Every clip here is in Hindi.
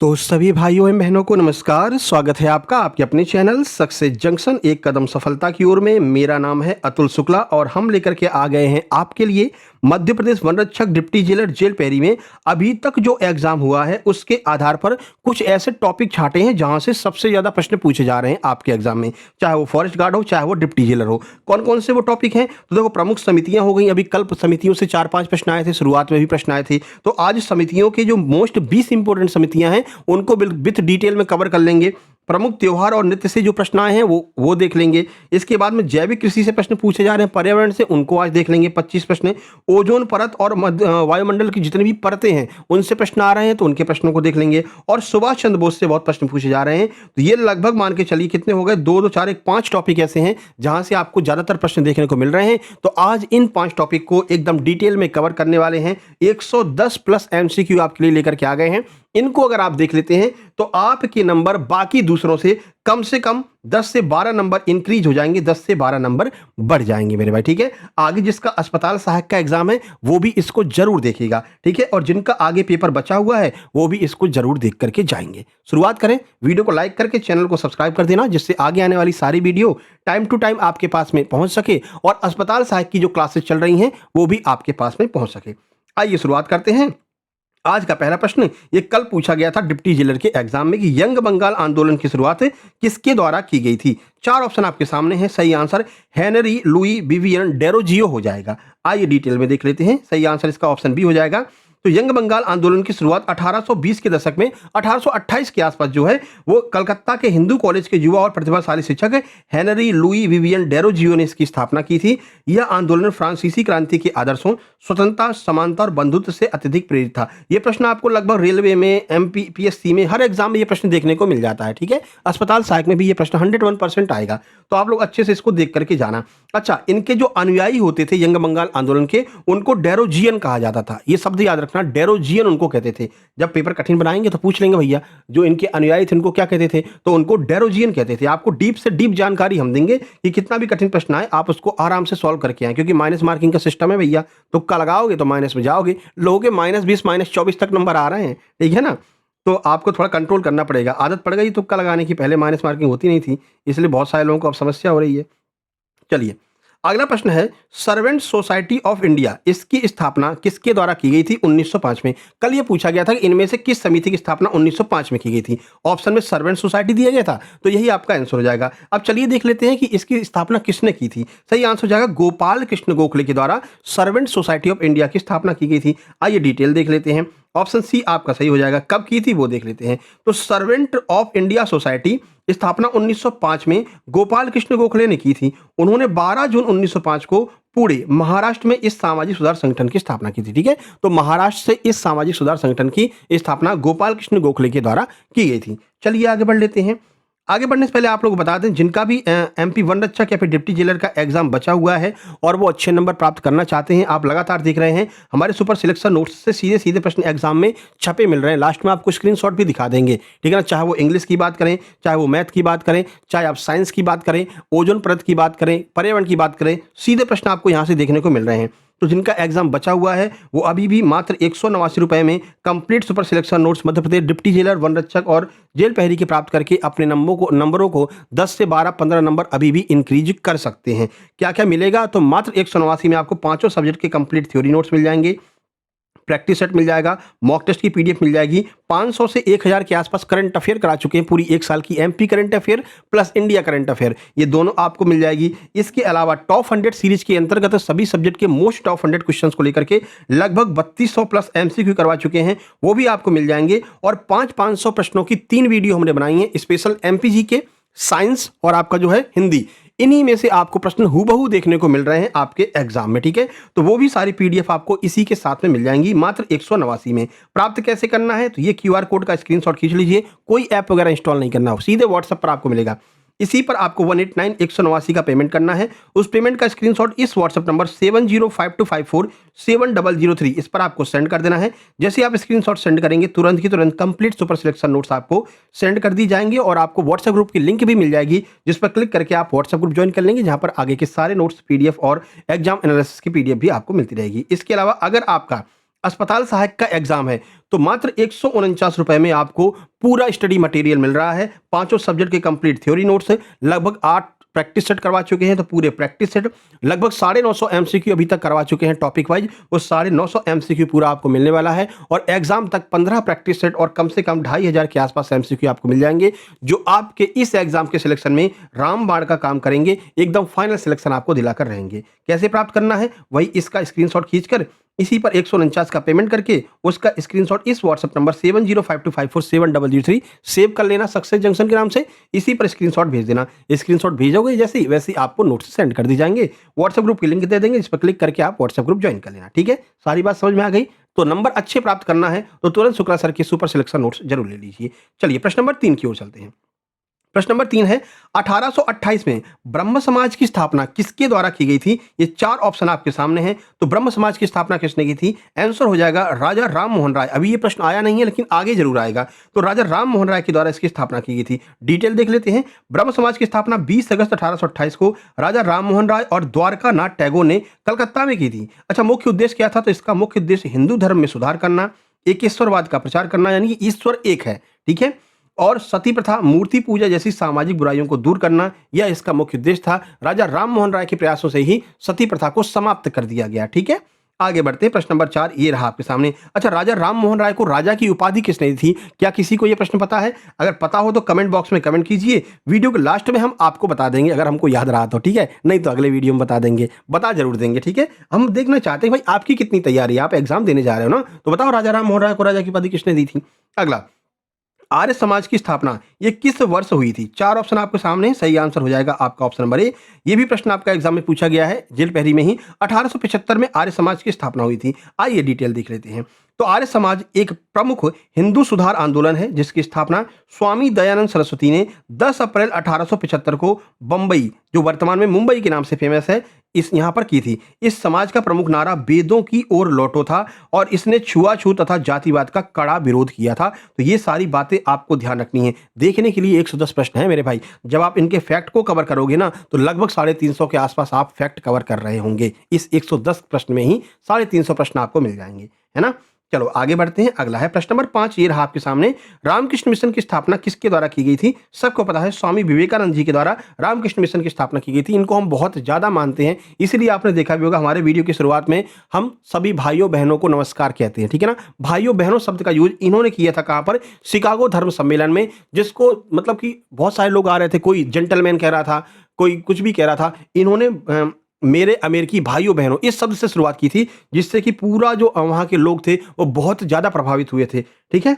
तो सभी भाइयों एवं बहनों को नमस्कार। स्वागत है आपका आपके अपने चैनल सक्सेस जंक्शन एक कदम सफलता की ओर में। मेरा नाम है अतुल शुक्ला और हम लेकर के आ गए हैं आपके लिए मध्य प्रदेश वन रक्षक डिप्टी जेलर जेल पैरी में अभी तक जो एग्जाम हुआ है उसके आधार पर कुछ ऐसे टॉपिक छांटे हैं जहां से सबसे ज्यादा प्रश्न पूछे जा रहे हैं आपके एग्जाम में, चाहे वो फॉरेस्ट गार्ड हो चाहे वो डिप्टी जेलर हो। कौन कौन से वो टॉपिक हैं? तो देखो, प्रमुख समितियां हो गई। अभी कल समितियों से 4-5 प्रश्न आए थे, शुरुआत में भी प्रश्न आए थे। तो आज समितियों के जो मोस्ट 20 इंपोर्टेंट समितियां हैं उनको विथ डिटेल में कवर कर लेंगे। प्रमुख त्योहार और नृत्य से जो प्रश्न आए हैं वो देख लेंगे। इसके बाद में जैविक कृषि से प्रश्न पूछे जा रहे हैं, पर्यावरण से, उनको आज देख लेंगे 25 प्रश्न। ओजोन परत और वायुमंडल की जितनी भी परतें हैं उनसे प्रश्न आ रहे हैं तो उनके प्रश्नों को देख लेंगे। और सुभाष चंद्र बोस से बहुत प्रश्न पूछे जा रहे हैं। तो ये लगभग मान के चलिए कितने हो गए, 2 2 4 1 5 टॉपिक ऐसे हैं जहां से आपको ज्यादातर प्रश्न देखने को मिल रहे हैं। तो आज इन 5 टॉपिक को एकदम डिटेल में कवर करने वाले हैं। 110 प्लस एमसीक्यू आपके लिए लेकर के आ गए हैं। इनको अगर आप देख लेते हैं तो आपके नंबर बाकी दूसरों से कम 10 से 12 नंबर इंक्रीज हो जाएंगे, 10 से 12 नंबर बढ़ जाएंगे मेरे भाई। ठीक है, आगे जिसका अस्पताल सहायक का एग्जाम है वो भी इसको जरूर देखेगा। ठीक है, और जिनका आगे पेपर बचा हुआ है वो भी इसको जरूर देख करके जाएंगे। शुरुआत करें, वीडियो को लाइक करके चैनल को सब्सक्राइब कर देना जिससे आगे आने वाली सारी वीडियो टाइम टू टाइम आपके पास में पहुंच सके और अस्पताल सहायक की जो क्लासेस चल रही हैं वो भी आपके पास में पहुंच सके। आइए शुरुआत करते हैं। आज का पहला प्रश्न ये कल पूछा गया था डिप्टी जेलर के एग्जाम में कि यंग बंगाल आंदोलन की शुरुआत किसके द्वारा की गई थी। 4 ऑप्शन आपके सामने हैं। सही answer Henry Louis Vivian Derozio हो जाएगा। आइए डिटेल में देख लेते हैं। सही आंसर इसका ऑप्शन बी हो जाएगा। तो यंग बंगाल आंदोलन की शुरुआत 1820 के दशक में 1828 के आसपास जो है वो कलकत्ता के हिंदू कॉलेज के युवा और प्रतिभाशाली शिक्षक हेनरी लुई विवियन डेरोजियो ने इसकी स्थापना की थी। यह आंदोलन फ्रांसीसी क्रांति के आदर्शों, स्वतंत्रता, समानता और बंधुत्व से अत्यधिक प्रेरित था। यह प्रश्न आपको लगभग रेलवे में, एमपीपीएससी में, हर एग्जाम में यह प्रश्न देखने को मिल जाता है। ठीक है, अस्पताल सहायक में भी यह प्रश्न 101% आएगा। तो आप लोग अच्छे से इसको देख करके जाना। अच्छा, इनके जो अनुयायी होते थे यंग बंगाल आंदोलन के, उनको डेरोजियन कहा जाता था। ये शब्द याद रखना, डेरोजियन उनको कहते थे। जब पेपर कठिन बनाएंगे तो पूछ लेंगे भैया जो इनके अनुयायी थे उनको क्या कहते थे, तो उनको डेरोजियन कहते थे। आपको डीप से डीप जानकारी हम देंगे कि कितना भी कठिन प्रश्न आए आप उसको आराम से सॉल्व करके आए, क्योंकि माइनस मार्किंग का सिस्टम है भैया। तुक्का लगाओगे तो माइनस में जाओगे। लोगों के -20 -24 तक नंबर आ रहे हैं। ठीक है ना, तो आपको थोड़ा कंट्रोल करना पड़ेगा। आदत पड़ गई तुक्का लगाने की, पहले माइनस मार्किंग होती नहीं थी, इसलिए बहुत सारे लोगों को अब समस्या हो रही है। चलिए, अगला प्रश्न है सर्वेंट सोसाइटी ऑफ इंडिया, इसकी स्थापना किसके द्वारा की गई थी 1905 में। कल ये पूछा गया था कि इनमें से किस समिति की स्थापना 1905 में की गई थी। ऑप्शन में सर्वेंट सोसाइटी दिया गया था, तो यही आपका आंसर हो जाएगा। अब चलिए देख लेते हैं कि इसकी स्थापना किसने की थी। सही आंसर हो जाएगा गोपाल कृष्ण गोखले के द्वारा सर्वेंट सोसाइटी ऑफ इंडिया की स्थापना की गई थी। आइए डिटेल देख लेते हैं। ऑप्शन सी आपका सही हो जाएगा। कब की थी वो देख लेते हैं। तो सर्वेंट ऑफ इंडिया सोसाइटी स्थापना 1905 में गोपाल कृष्ण गोखले ने की थी। उन्होंने 12 जून 1905 को पुणे महाराष्ट्र में इस सामाजिक सुधार संगठन की स्थापना की थी। ठीक है, तो महाराष्ट्र से इस सामाजिक सुधार संगठन की स्थापना गोपाल कृष्ण गोखले के द्वारा की गई थी। चलिए आगे बढ़ लेते हैं। आगे बढ़ने से पहले आप लोग को बता दें, जिनका भी एमपी वन रक्षक या फिर डिप्टी जेलर का एग्जाम बचा हुआ है और वो अच्छे नंबर प्राप्त करना चाहते हैं, आप लगातार देख रहे हैं हमारे सुपर सिलेक्शन नोट्स से सीधे सीधे प्रश्न एग्जाम में छपे मिल रहे हैं। लास्ट में आपको स्क्रीनशॉट भी दिखा देंगे। ठीक है ना, चाहे वो इंग्लिश की बात करें, चाहे वो मैथ की बात करें, चाहे आप साइंस की बात करें, ओजोन परत की बात करें, पर्यावरण की बात करें, सीधे प्रश्न आपको यहाँ से देखने को मिल रहे हैं। तो जिनका एग्जाम बचा हुआ है वो अभी भी मात्र 189 रुपए में complete super selection notes Madhya Pradesh deputy jailer, one रक्षक और जेल प्रहरी के प्राप्त करके अपने नंबरों को 10 से 12-15 नंबर अभी भी इंक्रीज कर सकते हैं। क्या क्या मिलेगा, तो मात्र 189 में आपको पांचों सब्जेक्ट के कंप्लीट थ्योरी नोट्स मिल जाएंगे, प्रैक्टिस सेट मिल जाएगा, मॉक टेस्ट की पीडीएफ मिल जाएगी, 500 से 1000 के आसपास करंट अफेयर करा चुके हैं, पूरी 1 साल की MP current affair plus India current affair, ये दोनों आपको मिल जाएगी। इसके अलावा टॉप 100 सीरीज के अंतर्गत सभी सब्जेक्ट के मोस्ट टॉप 100 क्वेश्चंस को लेकर के लगभग 3200 प्लस एमसीक्यू करवा चुके हैं, वो भी आपको मिल जाएंगे। और 500 प्रश्नों की 3 वीडियो हमने बनाई है, स्पेशल एमपीजी के, साइंस और आपका जो है हिंदी। इन्हीं में से आपको प्रश्न हूबहू देखने को मिल रहे हैं आपके एग्जाम में। ठीक है, तो वो भी सारी पीडीएफ आपको इसी के साथ में मिल जाएंगी मात्र 189 में। प्राप्त कैसे करना है, तो ये क्यूआर कोड का स्क्रीनशॉट खींच लीजिए। कोई ऐप वगैरह इंस्टॉल नहीं करना हो, सीधे व्हाट्सएप पर आपको मिलेगा। इसी पर आपको 189 का पेमेंट करना है। उस पेमेंट का स्क्रीनशॉट इस व्हाट्सएप नंबर 7052547003 इस पर आपको सेंड कर देना है। जैसे आप स्क्रीनशॉट सेंड करेंगे तुरंत की तुरंत कंप्लीट सुपर सिलेक्शन नोट्स आपको सेंड कर दी जाएंगे और आपको व्हाट्सएप ग्रुप की लिंक भी मिल जाएगी, जिस पर क्लिक करके आप व्हाट्सएप ग्रुप ज्वाइन कर लेंगे, जहां पर आगे के सारे नोट्स, पीडीएफ और एग्जाम एनालिसिस की पीडीएफ भी आपको मिलती रहेगी। इसके अलावा अगर आपका अस्पताल सहायक का एग्जाम है तो मात्र 149 रुपए में आपको पूरा स्टडी मटेरियल मिल रहा है। पांचों सब्जेक्ट के कंप्लीट थ्योरी नोट्स, लगभग 8 प्रैक्टिस सेट करवा चुके हैं तो पूरे प्रैक्टिस सेट, लगभग 950 एमसीक्यू अभी तक करवा चुके हैं टॉपिक वाइज, वो 950 एमसीक्यू पूरा आपको मिलने वाला है। और एग्जाम तक 15 प्रैक्टिस सेट और कम से कम 2500 के आसपास एमसीक्यू आपको मिल जाएंगे, जो आपके इस एग्जाम के सिलेक्शन में रामबाण का काम करेंगे, एकदम फाइनल सिलेक्शन आपको दिलाकर रहेंगे। कैसे प्राप्त करना है, वही इसका स्क्रीनशॉट खींचकर इसी पर 149 का पेमेंट करके उसका स्क्रीनशॉट इस व्हाट्सएप नंबर 7052547003 सेव कर लेना सक्सेस जंक्शन के नाम से, इसी पर स्क्रीनशॉट भेज देना। स्क्रीनशॉट भेजोगे जैसे ही वैसे ही आपको नोट्स सेंड कर दी जाएंगे, व्हाट्सएप ग्रुप की लिंक दे देंगे, इस पर क्लिक करके आप व्हाट्सएप ग्रुप ज्वाइन कर लेना। ठीक है, सारी बात समझ में आ गई। तो नंबर अच्छे प्राप्त करना है तो तुरंत शुक्ला सर के सुपर सिलेक्शन नोट्स जरूर ले लीजिए। चलिए प्रश्न नंबर 3 की ओर चलते हैं। प्रश्न नंबर 3 है 1828 में ब्रह्म समाज की स्थापना किसके द्वारा की गई थी? ये 4 ऑप्शन आपके सामने हैं। तो ब्रह्म समाज की स्थापना किसने की थी? आंसर हो जाएगा राजा राम मोहन राय। अभी ये प्रश्न आया नहीं है लेकिन आगे जरूर आएगा। तो राजा राम मोहन राय के द्वारा इसकी स्थापना की गई थी। डिटेल देख लेते हैं। ब्रह्म समाज की स्थापना 20 अगस्त 1828 को राजा राम मोहन राय और द्वारकानाथ टैगोर ने कलकत्ता में की थी। अच्छा, मुख्य उद्देश्य क्या था? तो इसका मुख्य उद्देश्य हिंदू धर्म में सुधार करना, एकेश्वरवाद का प्रचार करना, यानी कि ईश्वर एक है, ठीक है, और सती प्रथा, मूर्ति पूजा जैसी सामाजिक बुराइयों को दूर करना, यह इसका मुख्य उद्देश्य था। राजा राम मोहन राय के प्रयासों से ही सती प्रथा को समाप्त कर दिया गया। ठीक है, आगे बढ़ते हैं। प्रश्न नंबर 4 ये रहा आपके सामने। अच्छा, राजा राम मोहन राय को राजा की उपाधि किसने दी थी? क्या किसी को यह प्रश्न पता है? अगर पता हो तो कमेंट बॉक्स में कमेंट कीजिए। वीडियो के लास्ट में हम आपको बता देंगे अगर हमको याद रहा तो, ठीक है, नहीं तो अगले वीडियो में बता देंगे, बता जरूर देंगे। ठीक है, हम देखना चाहते हैं भाई आपकी कितनी तैयारी है, आप एग्जाम देने जा रहे हो ना, तो बताओ राजा राम मोहन राय को राजा की उपाधि किसने दी थी। अगला, आर्य समाज की स्थापना ये किस वर्ष हुई थी? 4 ऑप्शन आपके सामने, सही आंसर हो जाएगा आपका ऑप्शन नंबर ए। ये भी प्रश्न आपका एग्जाम में पूछा गया है, जेल पहरी में ही। 1875 में आर्य समाज की स्थापना हुई थी। आइए डिटेल देख लेते हैं। तो आर्य समाज एक प्रमुख हिंदू सुधार आंदोलन है जिसकी स्थापना स्वामी दयानंद सरस्वती ने 10 अप्रैल 1875 को बंबई, जो वर्तमान में मुंबई के नाम से फेमस है, इस यहाँ पर की थी। इस समाज का प्रमुख नारा वेदों की ओर लौटो था और इसने छुआछूत तथा जातिवाद का कड़ा विरोध किया था। तो ये सारी बातें आपको ध्यान रखनी है। देखने के लिए 110 प्रश्न है मेरे भाई। जब आप इनके फैक्ट को कवर करोगे ना तो लगभग 350 के आसपास आप फैक्ट कवर कर रहे होंगे। इस 110 प्रश्न में ही 350 प्रश्न आपको मिल जाएंगे, है ना। चलो आगे बढ़ते हैं। अगला है प्रश्न नंबर 5, ये रहा आपके सामने। रामकृष्ण मिशन की स्थापना किसके द्वारा की गई थी? सबको पता है, स्वामी विवेकानंद जी के द्वारा रामकृष्ण मिशन की स्थापना की गई थी। इनको हम बहुत ज्यादा मानते हैं, इसलिए आपने देखा भी होगा हमारे वीडियो की शुरुआत में हम सभी भाइयों बहनों को नमस्कार कहते हैं, ठीक है ना। भाइयों बहनों शब्द का यूज इन्होंने किया था कहां पर? शिकागो धर्म सम्मेलन में, जिसको मतलब कि बहुत सारे लोग आ रहे थे, कोई जेंटलमैन कह रहा था, कोई कुछ भी कह रहा था, इन्होंने मेरे अमेरिकी भाइयों बहनों इस शब्द से शुरुआत की थी, जिससे कि पूरा जो वहां के लोग थे वो बहुत ज्यादा प्रभावित हुए थे। ठीक है,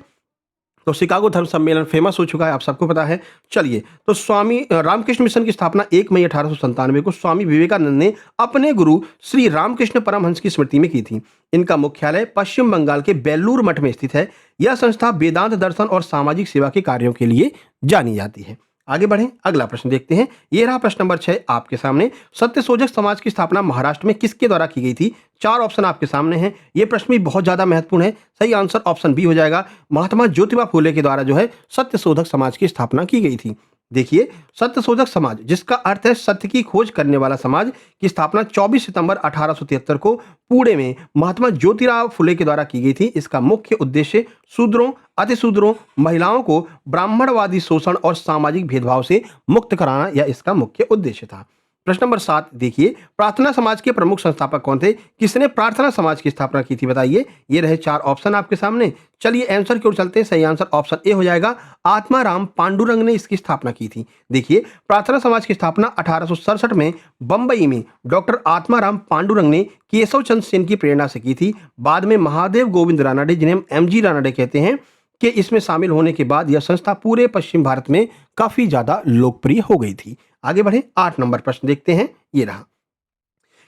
तो शिकागो धर्म सम्मेलन फेमस हो चुका है, आप सबको पता है। चलिए, तो स्वामी रामकृष्ण मिशन की स्थापना 1 मई 1897 को स्वामी विवेकानंद ने अपने गुरु श्री रामकृष्ण परमहंस की स्मृति में की थी। इनका मुख्यालय पश्चिम बंगाल के बेलूर मठ में स्थित है। यह संस्था वेदांत दर्शन और सामाजिक सेवा के कार्यों के लिए जानी जाती है। आगे बढ़ें, अगला प्रश्न देखते हैं। यह रहा प्रश्न नंबर 6 आपके सामने। सत्यशोधक समाज की स्थापना महाराष्ट्र में किसके द्वारा की गई थी? 4 ऑप्शन आपके सामने हैं। यह प्रश्न भी बहुत ज्यादा महत्वपूर्ण है। सही आंसर ऑप्शन बी हो जाएगा। महात्मा ज्योतिबा फुले के द्वारा जो है सत्यशोधक समाज की स्थापना की गई थी। देखिए, सत्यशोधक समाज, जिसका अर्थ है सत्य की खोज करने वाला समाज, की स्थापना 24 सितंबर 1873 को पुणे में महात्मा ज्योतिराव फुले के द्वारा की गई थी। इसका मुख्य उद्देश्य शूद्रों, अतिशूद्रों, महिलाओं को ब्राह्मणवादी शोषण और सामाजिक भेदभाव से मुक्त कराना, यह इसका मुख्य उद्देश्य था। प्रश्न नंबर 7 देखिए, प्रार्थना समाज के प्रमुख संस्थापक कौन थे? किसने प्रार्थना समाज की स्थापना की थी? बताइए। ये रहे 4 ऑप्शन आपके सामने। चलिए आंसर की ओर चलते हैं। सही आंसर ऑप्शन ए हो जाएगा। आत्माराम पांडुरंग ने इसकी स्थापना की थी। देखिए, प्रार्थना समाज की स्थापना 1867 में बंबई में डॉक्टर आत्माराम पांडुरंग ने केशव चंद्र सेन की प्रेरणा से की थी। बाद में महादेव गोविंद रानडे, जिन्हें हम एमजी रानडे कहते हैं, कि इसमें शामिल होने के बाद यह संस्था पूरे पश्चिम भारत में काफी ज्यादा लोकप्रिय हो गई थी। आगे बढ़े, 8 नंबर प्रश्न देखते हैं। ये रहा,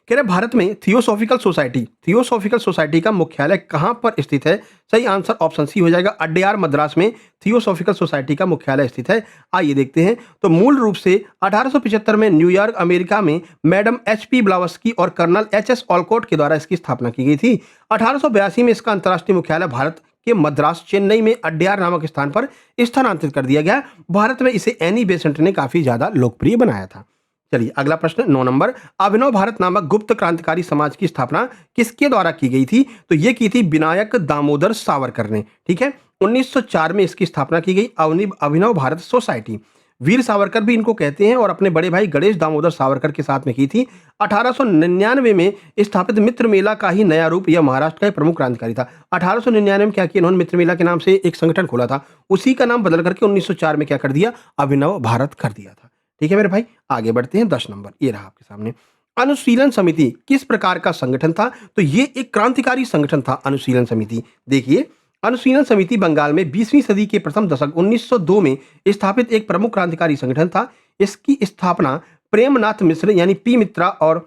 कह रहे भारत में थियोसॉफिकल सोसाइटी का मुख्यालय कहां पर स्थित है? सही आंसर ऑप्शन सी हो जाएगा। अड्यार मद्रास में थियोसॉफिकल सोसाइटी का मुख्यालय स्थित है। आइए देखते हैं। तो मूल रूप से 1875 में न्यूयॉर्क अमेरिका में मैडम HP ब्लावस्की और कर्नल HS ऑलकोट के द्वारा इसकी स्थापना की गई थी। 1882 में इसका अंतर्राष्ट्रीय मुख्यालय भारत के मद्रास, चेन्नई में अड्यार नामक स्थान पर स्थानांतरित कर दिया गया। भारत में इसे एनी बेसेंट ने काफी ज्यादा लोकप्रिय बनाया था। चलिए अगला प्रश्न 9 नंबर, अभिनव भारत नामक गुप्त क्रांतिकारी समाज की स्थापना किसके द्वारा की गई थी? तो ये की थी विनायक दामोदर सावरकर ने। ठीक है, 1904 में इसकी स्थापना की गई अभिनव भारत सोसाइटी। वीर सावरकर भी इनको कहते हैं और अपने बड़े भाई गणेश दामोदर सावरकर के साथ में की थी। 1899 में स्थापित मित्र मेला का ही नया रूप यह महाराष्ट्र का एक प्रमुख क्रांतिकारी था। 1899 में क्या किया इन्होंने, मित्र मेला के नाम से एक संगठन खोला था, उसी का नाम बदल करके 1904 में क्या कर दिया, अभिनव भारत कर दिया था। ठीक है मेरे भाई, आगे बढ़ते हैं। 10 नंबर ये रहा आपके सामने, अनुशीलन समिति किस प्रकार का संगठन था? तो ये एक क्रांतिकारी संगठन था अनुशीलन समिति। देखिए, अनुशीलन समिति बंगाल में 20वीं सदी के प्रथम दशक 1902 में स्थापित एक प्रमुख क्रांतिकारी संगठन था। इसकी स्थापना प्रेमनाथ मिश्र यानी पी मित्रा और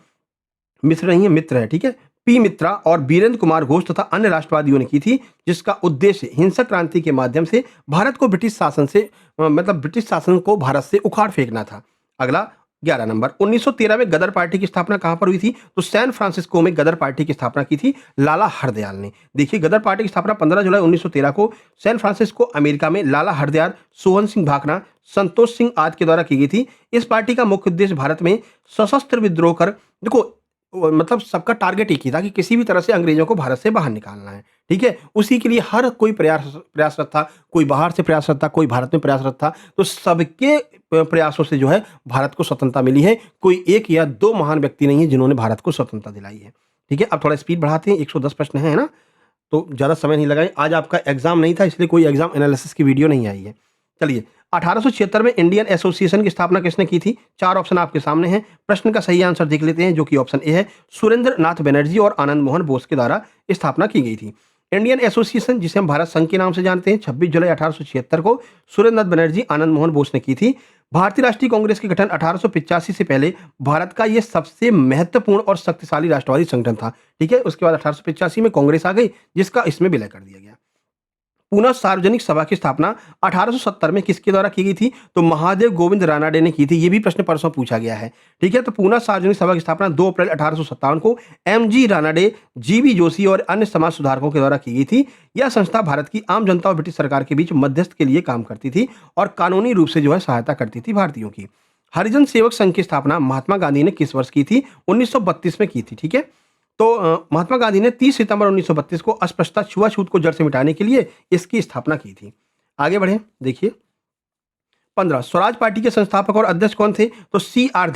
मिश्र नहीं है, मित्र है, ठीक है, पी मित्रा और बीरेंद्र कुमार घोष तथा अन्य राष्ट्रवादियों ने की थी, जिसका उद्देश्य हिंसक क्रांति के माध्यम से भारत को ब्रिटिश शासन से मतलब ब्रिटिश शासन को भारत से उखाड़ फेंकना था। अगला 11 नंबर, 1913 में गदर पार्टी की स्थापना कहां पर हुई थी? तो सैन फ्रांसिस्को में गदर पार्टी की स्थापना की थी लाला हरदयाल ने। देखिए, गदर पार्टी की स्थापना 15 जुलाई 1913 को सैन फ्रांसिस्को अमेरिका में लाला हरदयाल, सोहन सिंह भाकना, संतोष सिंह आदि के द्वारा की गई थी। इस पार्टी का मुख्य उद्देश्य भारत में सशस्त्र विद्रोह कर, देखो मतलब सबका टारगेट एक ही था कि किसी भी तरह से अंग्रेजों को भारत से बाहर निकालना है। ठीक है, उसी के लिए हर कोई प्रयासरत था, कोई बाहर से प्रयासरत था, कोई भारत में प्रयासरत था। तो सबके प्रयासों से जो है भारत को स्वतंत्रता मिली है। कोई एक या दो महान व्यक्ति नहीं है जिन्होंने भारत को स्वतंत्रता दिलाई है। ठीक है, अब थोड़ा स्पीड बढ़ाते हैं, 110 प्रश्न है ना, तो ज़्यादा समय नहीं लगाएं। आज आपका एग्जाम नहीं था, इसलिए कोई एग्जाम एनालिसिस की वीडियो नहीं आई है। चलिए, 1876 में इंडियन एसोसिएशन की स्थापना किसने की थी? 4 ऑप्शन आपके सामने हैं। प्रश्न का सही आंसर देख लेते हैं, जो कि ऑप्शन ए है, सुरेंद्र नाथ बनर्जी और आनंद मोहन बोस के द्वारा स्थापना की गई थी। इंडियन एसोसिएशन, जिसे हम भारत संघ के नाम से जानते हैं, 26 जुलाई 1876 को सुरेंद्र नाथ बनर्जी, आनंद मोहन बोस ने की थी। भारतीय राष्ट्रीय कांग्रेस के गठन 1885 से पहले भारत का यह सबसे महत्वपूर्ण और शक्तिशाली राष्ट्रवादी संगठन था। ठीक है, उसके बाद 1885 में कांग्रेस आ गई, जिसका इसमें विलय कर दिया गया। पुनः सार्वजनिक सभा की स्थापना 1870 में किसके द्वारा की गई थी? तो महादेव गोविंद रानाडे ने की थी। ये भी प्रश्न परसों पूछा गया है। ठीक है, तो पुनः सार्वजनिक सभा की स्थापना 2 अप्रैल 1857 को एम.जी. रानाडे, जी.बी. जोशी और अन्य समाज सुधारकों के द्वारा की गई थी। यह संस्था भारत की आम जनता और ब्रिटिश सरकार के बीच मध्यस्थ के लिए काम करती थी और कानूनी रूप से जो है सहायता करती थी भारतीयों की। हरिजन सेवक संघ की स्थापना महात्मा गांधी ने किस वर्ष की थी? 1932 में की थी। ठीक है, तो महात्मा गांधी ने 30 सितंबर 1932 को अस्पृश्यता, छुआछूत को जड़ से मिटाने के लिए इसकी स्थापना की थी। आगे बढ़े, देखिए 15, स्वराज पार्टी के संस्थापक और अध्यक्ष कौन थे? तो सी आर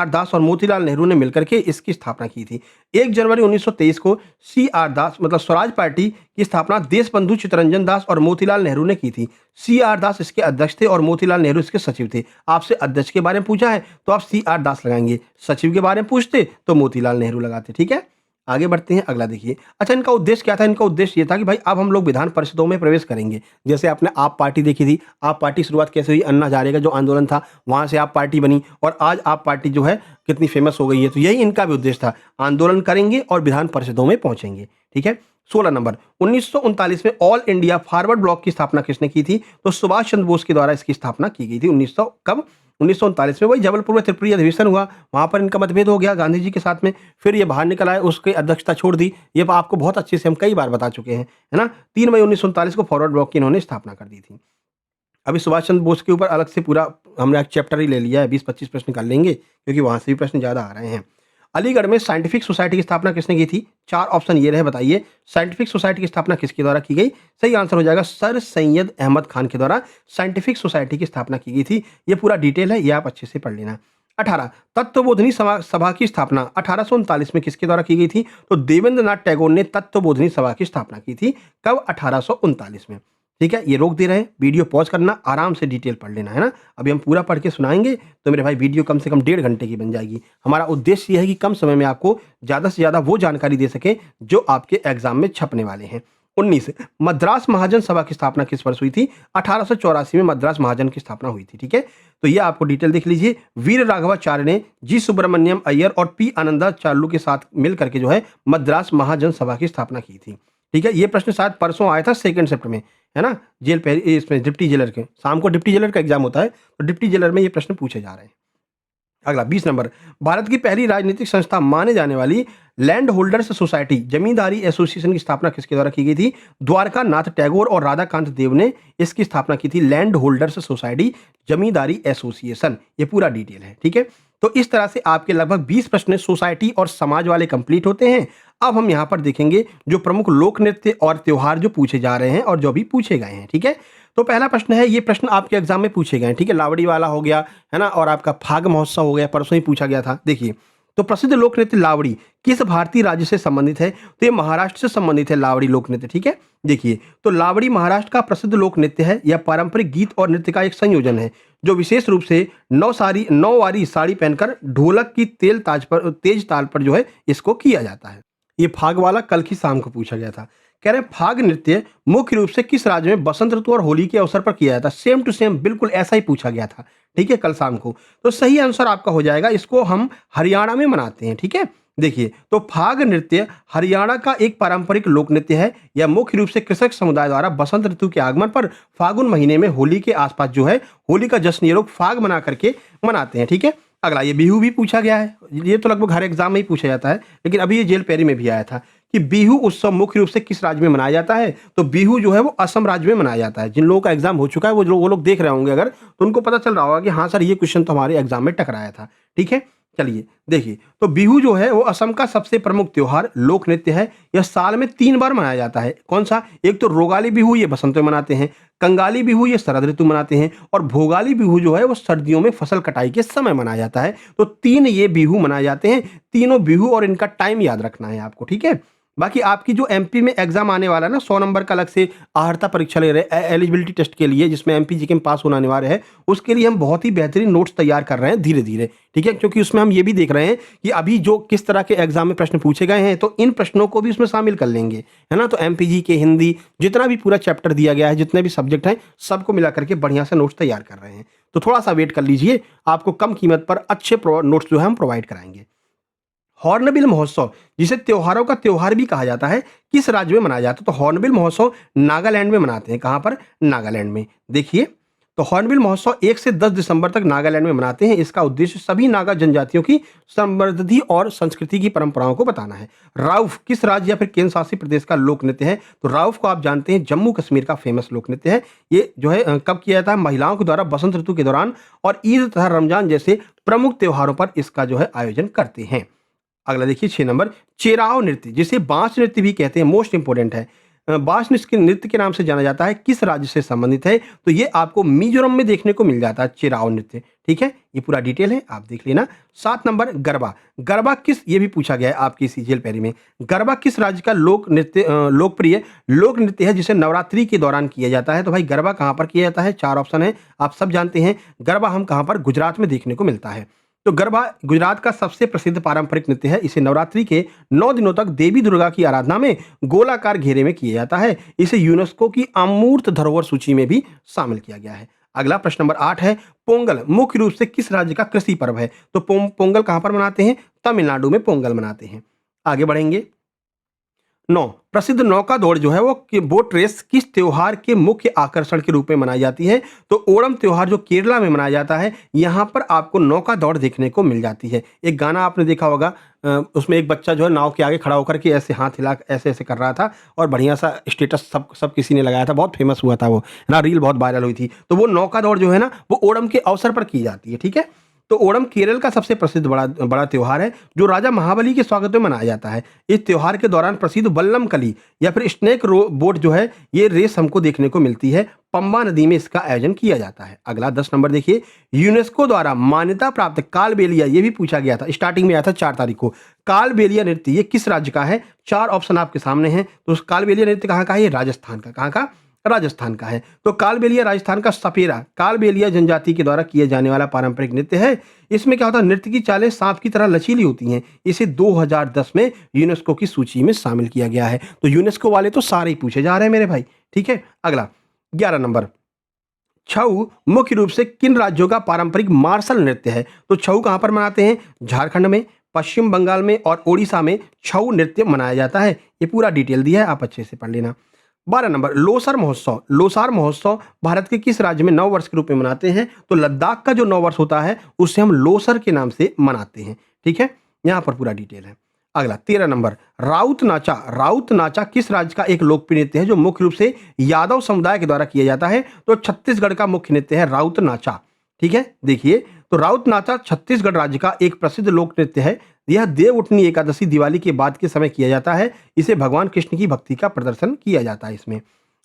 दास और मोतीलाल नेहरू ने मिलकर के इसकी स्थापना की थी। 1 जनवरी 1923 को सी आर दास मतलब स्वराज पार्टी की स्थापना देशबंधु चित्तरंजन दास और मोतीलाल नेहरू ने की थी। सी आर दास इसके अध्यक्ष थे और मोतीलाल नेहरू इसके सचिव थे। आपसे अध्यक्ष के बारे में पूछा है तो आप सी आर दास लगाएंगे, सचिव के बारे में पूछते तो मोतीलाल नेहरू लगाते। ठीक है, आगे बढ़ते हैं। अगला देखिए, अच्छा इनका उद्देश्य क्या था? इनका उद्देश्य ये था कि भाई अब हम लोग विधान परिषदों में प्रवेश करेंगे। जैसे आपने आप पार्टी देखी थी, आप पार्टी शुरुआत कैसे हुई? अन्ना हजारे का जो आंदोलन था, वहां से आप पार्टी बनी और आज आप पार्टी जो है कितनी फेमस हो गई है। तो यही इनका भी उद्देश्य था, आंदोलन करेंगे और विधान परिषदों में पहुंचेंगे। ठीक है, 16 नंबर, 1939 में ऑल इंडिया फॉरवर्ड ब्लॉक की स्थापना किसने की थी? तो सुभाष चंद्र बोस के द्वारा इसकी स्थापना की गई थी। 1939 में। वही जबलपुर में त्रिपुरी अधिवेशन हुआ, वहां पर इनका मतभेद हो गया गांधी जी के साथ में, फिर ये बाहर निकल आए, उसकी अध्यक्षता छोड़ दी। ये आपको बहुत अच्छे से हम कई बार बता चुके हैं, है ना। 3 मई 1939 को फॉरवर्ड ब्लॉक की इन्होंने स्थापना कर दी थी। अभी सुभाष चंद्र बोस के ऊपर अलग से पूरा हमने एक चैप्टर ही ले लिया है, 20-25 प्रश्न कर लेंगे क्योंकि वहां से भी प्रश्न ज्यादा आ रहे हैं। अलीगढ़ में साइंटिफिक सोसाइटी की स्थापना किसने की थी? 4 ऑप्शन ये रहे, बताइए साइंटिफिक सोसाइटी की स्थापना किसके द्वारा की गई? सही आंसर हो जाएगा सर सैयद अहमद खान के द्वारा साइंटिफिक सोसाइटी की स्थापना की गई थी। ये पूरा डिटेल है, ये आप अच्छे से पढ़ लेना। 18, तत्वबोधिनी सभा की स्थापना 1839 में किसके द्वारा की गई थी? तो देवेंद्र नाथ टैगोर ने तत्वबोधिनी सभा की स्थापना की थी। कब? 1839 में। ठीक है, ये रोक दे रहे हैं, वीडियो पॉज करना, आराम से डिटेल पढ़ लेना, है ना। अभी हम पूरा पढ़ के सुनाएंगे तो मेरे भाई वीडियो कम से कम 1.5 घंटे की बन जाएगी। हमारा उद्देश्य यह है कि कम समय में आपको ज़्यादा से ज़्यादा वो जानकारी दे सके जो आपके एग्जाम में छपने वाले हैं। 19, मद्रास महाजन सभा की स्थापना किस वर्ष हुई थी? 1884 में मद्रास महाजन की स्थापना हुई थी। ठीक है, तो ये आपको डिटेल देख लीजिए। वीर राघवाचार्य ने जी सुब्रमण्यम अय्यर और पी आनंदाचार्य के साथ मिल करके जो है मद्रास महाजन सभा की स्थापना की थी। ठीक है, ये प्रश्न शायद परसों आया था 2 शिफ्ट में, है ना, जेल पे इसमें डिप्टी जेलर के शाम को डिप्टी जेलर का एग्जाम होता है, तो डिप्टी जेलर में ये प्रश्न पूछे जा रहे हैं। अगला 20 नंबर, भारत की पहली राजनीतिक संस्था माने जाने वाली लैंड होल्डर्स सोसाइटी जमींदारी एसोसिएशन की स्थापना किसके द्वारा की गई थी? द्वारका नाथ टैगोर और राधाकांत देव ने इसकी स्थापना की थी, लैंड होल्डर्स सोसाइटी जमींदारी एसोसिएशन। ये पूरा डिटेल है, ठीक है। तो इस तरह से आपके लगभग 20 प्रश्न सोसाइटी और समाज वाले कंप्लीट होते हैं। अब हम यहाँ पर देखेंगे जो प्रमुख लोक नृत्य और त्योहार जो पूछे जा रहे हैं और जो भी पूछे गए हैं, ठीक है। तो पहला प्रश्न है, ये प्रश्न आपके एग्जाम में पूछे गए हैं, ठीक है। लावड़ी वाला हो गया, है ना, और आपका फाग महोत्सव हो गया, परसों ही पूछा गया था। देखिए, तो प्रसिद्ध लोक नृत्य लावड़ी किस भारतीय राज्य से संबंधित है? तो ये महाराष्ट्र से संबंधित है लावड़ी लोक नृत्य, ठीक है। देखिए, तो लावड़ी महाराष्ट्र का प्रसिद्ध लोक नृत्य है। यह पारंपरिक गीत और नृत्य का एक संयोजन है जो विशेष रूप से नौवारी साड़ी पहनकर ढोलक की तेज ताल पर जो है इसको किया जाता है। ये फाग वाला कल की शाम को पूछा गया था। कह रहे हैं फाग नृत्य मुख्य रूप से किस राज्य में बसंत ऋतु और होली के अवसर पर किया जाता है? सेम टू सेम बिल्कुल ऐसा ही पूछा गया था, ठीक है, कल शाम को। तो सही आंसर आपका हो जाएगा, इसको हम हरियाणा में मनाते हैं, ठीक है। देखिए, तो फाग नृत्य हरियाणा का एक पारंपरिक लोक नृत्य है। यह मुख्य रूप से कृषक समुदाय द्वारा बसंत ऋतु के आगमन पर फागुन महीने में होली के आसपास जो है होली का जश्न ये लोग फाग मना करके मनाते हैं, ठीक है। अगला, ये बिहू भी पूछा गया है। ये तो लगभग हर एग्जाम में ही पूछा जाता है, लेकिन अभी ये जेल पैरी में भी आया था कि बिहू उत्सव मुख्य रूप से किस राज्य में मनाया जाता है? तो बिहू जो है वो असम राज्य में मनाया जाता है। जिन लोगों का एग्जाम हो चुका है वो लोग देख रहे होंगे अगर, तो उनको पता चल रहा होगा कि हाँ सर, ये क्वेश्चन तो हमारे एग्जाम में टकराया था, ठीक है। चलिए देखिए, तो बिहू जो है वो असम का सबसे प्रमुख त्योहार लोक नृत्य है। यह साल में 3 बार मनाया जाता है। कौन सा? एक तो रोगाली बिहू, ये बसंत में मनाते हैं। कंगाली बिहू ये शरद ऋतु मनाते हैं। और भोगाली बिहू जो है वो सर्दियों में फसल कटाई के समय मनाया जाता है। तो 3 ये बिहू मनाए जाते हैं। तीनों बिहू और इनका टाइम याद रखना है आपको, ठीक है। बाकी आपकी जो एमपी में एग्जाम आने वाला है ना, 100 नंबर का अलग से आहर्ता परीक्षा ले रहे हैं एलिजिबिलिटी टेस्ट के लिए, जिसमें एमपी जीके में पास होना अनिवार्य है, उसके लिए हम बहुत ही बेहतरीन नोट्स तैयार कर रहे हैं धीरे धीरे, ठीक है। क्योंकि उसमें हम ये भी देख रहे हैं कि अभी जो किस तरह के एग्जाम में प्रश्न पूछे गए हैं, तो इन प्रश्नों को भी उसमें शामिल कर लेंगे, है ना। तो एमपीजी के हिंदी जितना भी पूरा चैप्टर दिया गया है, जितने भी सब्जेक्ट हैं, सबको मिला करके बढ़िया से नोट्स तैयार कर रहे हैं। तो थोड़ा सा वेट कर लीजिए, आपको कम कीमत पर अच्छे नोट्स जो है हम प्रोवाइड कराएंगे। हॉर्नबिल महोत्सव, जिसे त्योहारों का त्योहार भी कहा जाता है, किस राज्य में मनाया जाता है? तो हॉर्नबिल महोत्सव नागालैंड में मनाते हैं। कहां पर? नागालैंड में। देखिए, तो हॉर्नबिल महोत्सव 1 से 10 दिसंबर तक नागालैंड में मनाते हैं। इसका उद्देश्य सभी नागा जनजातियों की समृद्धि और संस्कृति की परंपराओं को बताना है। राउफ किस राज्य या फिर केंद्र शासित प्रदेश का लोक नृत्य है? तो राउफ को आप जानते हैं जम्मू कश्मीर का फेमस लोक नृत्य है। ये जो है कब किया जाता है? महिलाओं के द्वारा बसंत ऋतु के दौरान और ईद तथा रमजान जैसे प्रमुख त्योहारों पर इसका जो है आयोजन करते हैं। अगला देखिए 6 नंबर, चेराव नृत्य, जिसे बांस नृत्य भी कहते हैं, मोस्ट इंपोर्टेंट है। बांस नृत्य के नाम से जाना जाता है, किस राज्य से संबंधित है? तो ये आपको मिजोरम में देखने को मिल जाता है चेराव नृत्य, ठीक है। ये पूरा डिटेल है, आप देख लेना। 7 नंबर, गरबा। गरबा किस, ये भी पूछा गया है आपकी इसी जेल पैरी में, गरबा किस राज्य का लोकप्रिय लोक नृत्य है जिसे नवरात्रि के दौरान किया जाता है? तो भाई गरबा कहाँ पर किया जाता है? 4 ऑप्शन है, आप सब जानते हैं। गरबा हम कहाँ पर? गुजरात में देखने को मिलता है। तो गरबा गुजरात का सबसे प्रसिद्ध पारंपरिक नृत्य है। इसे नवरात्रि के 9 दिनों तक देवी दुर्गा की आराधना में गोलाकार घेरे में किया जाता है। इसे यूनेस्को की अमूर्त धरोहर सूची में भी शामिल किया गया है। अगला प्रश्न नंबर 8 है, पोंगल मुख्य रूप से किस राज्य का कृषि पर्व है? तो पोंगल कहां पर मनाते हैं? तमिलनाडु में पोंगल मनाते हैं। आगे बढ़ेंगे। 9, प्रसिद्ध नौका दौड़ जो है वो बोट रेस किस त्योहार के मुख्य आकर्षण के रूप में मनाई जाती है? तो ओणम त्योहार जो केरला में मनाया जाता है, यहाँ पर आपको नौका दौड़ देखने को मिल जाती है। एक गाना आपने देखा होगा, उसमें एक बच्चा जो है नाव के आगे खड़ा होकर के ऐसे हाथ हिला ऐसे ऐसे कर रहा था और बढ़िया सा स्टेटस सब किसी ने लगाया था, बहुत फेमस हुआ था वो ना, रील बहुत वायरल हुई थी। तो वो नौका दौड़ जो है ना, वो ओणम के अवसर पर की जाती है, ठीक है। तो ओणम केरल का सबसे प्रसिद्ध बड़ा त्योहार है जो राजा महाबली के स्वागत में मनाया जाता है। इस त्योहार के दौरान प्रसिद्ध वल्लम कली या फिर स्नेक बोट जो है, ये रेस हमको देखने को मिलती है। पंबा नदी में इसका आयोजन किया जाता है। अगला 10 नंबर देखिए, यूनेस्को द्वारा मान्यता प्राप्त कालबेलिया, ये भी पूछा गया था, स्टार्टिंग में आया था 4 तारीख को। कालबेलिया नृत्य ये किस राज्य का है? 4 ऑप्शन आपके सामने हैं। तो उस कालबेलिया नृत्य कहाँ का है? राजस्थान का। कहाँ का? राजस्थान का है। तो कालबेलिया राजस्थान का सपेरा कालबेलिया जनजाति के द्वारा किए जाने वाला पारंपरिक नृत्य है। इसमें क्या होता है? नृत्य की चालें सांप की तरह लचीली होती हैं। इसे 2010 में यूनेस्को की सूची में शामिल किया गया है। तो यूनेस्को वाले तो सारे ही पूछे जा रहे हैं मेरे भाई, ठीक है। अगला 11 नंबर, छऊ मुख्य रूप से किन राज्यों का पारंपरिक मार्शल नृत्य है? तो छऊ कहां पर मनाते हैं? झारखंड में, पश्चिम बंगाल में और ओडिशा में छऊ नृत्य मनाया जाता है। ये पूरा डिटेल दिया है, आप अच्छे से पढ़ लेना। 12 नंबर, लोसर महोत्सव। लोसार महोत्सव भारत के किस राज्य में नव वर्ष के रूप में मनाते हैं? तो लद्दाख का जो नव वर्ष होता है उसे हम लोसर के नाम से मनाते हैं, ठीक है। यहाँ पर पूरा डिटेल है। अगला 13 नंबर, राउत नाचा। राउत नाचा किस राज्य का एक लोकप्रिय नृत्य है जो मुख्य रूप से यादव समुदाय के द्वारा किया जाता है? तो छत्तीसगढ़ का मुख्य नृत्य है राउत नाचा। ठीक है, देखिए, तो राउत नाचा छत्तीसगढ़ राज्य का एक प्रसिद्ध लोक नृत्य है। यह देव उठनी एकादशी दिवाली के बाद के समय किया जाता है। इसे भगवान कृष्ण की भक्ति का प्रदर्शन किया जाता है इसमें।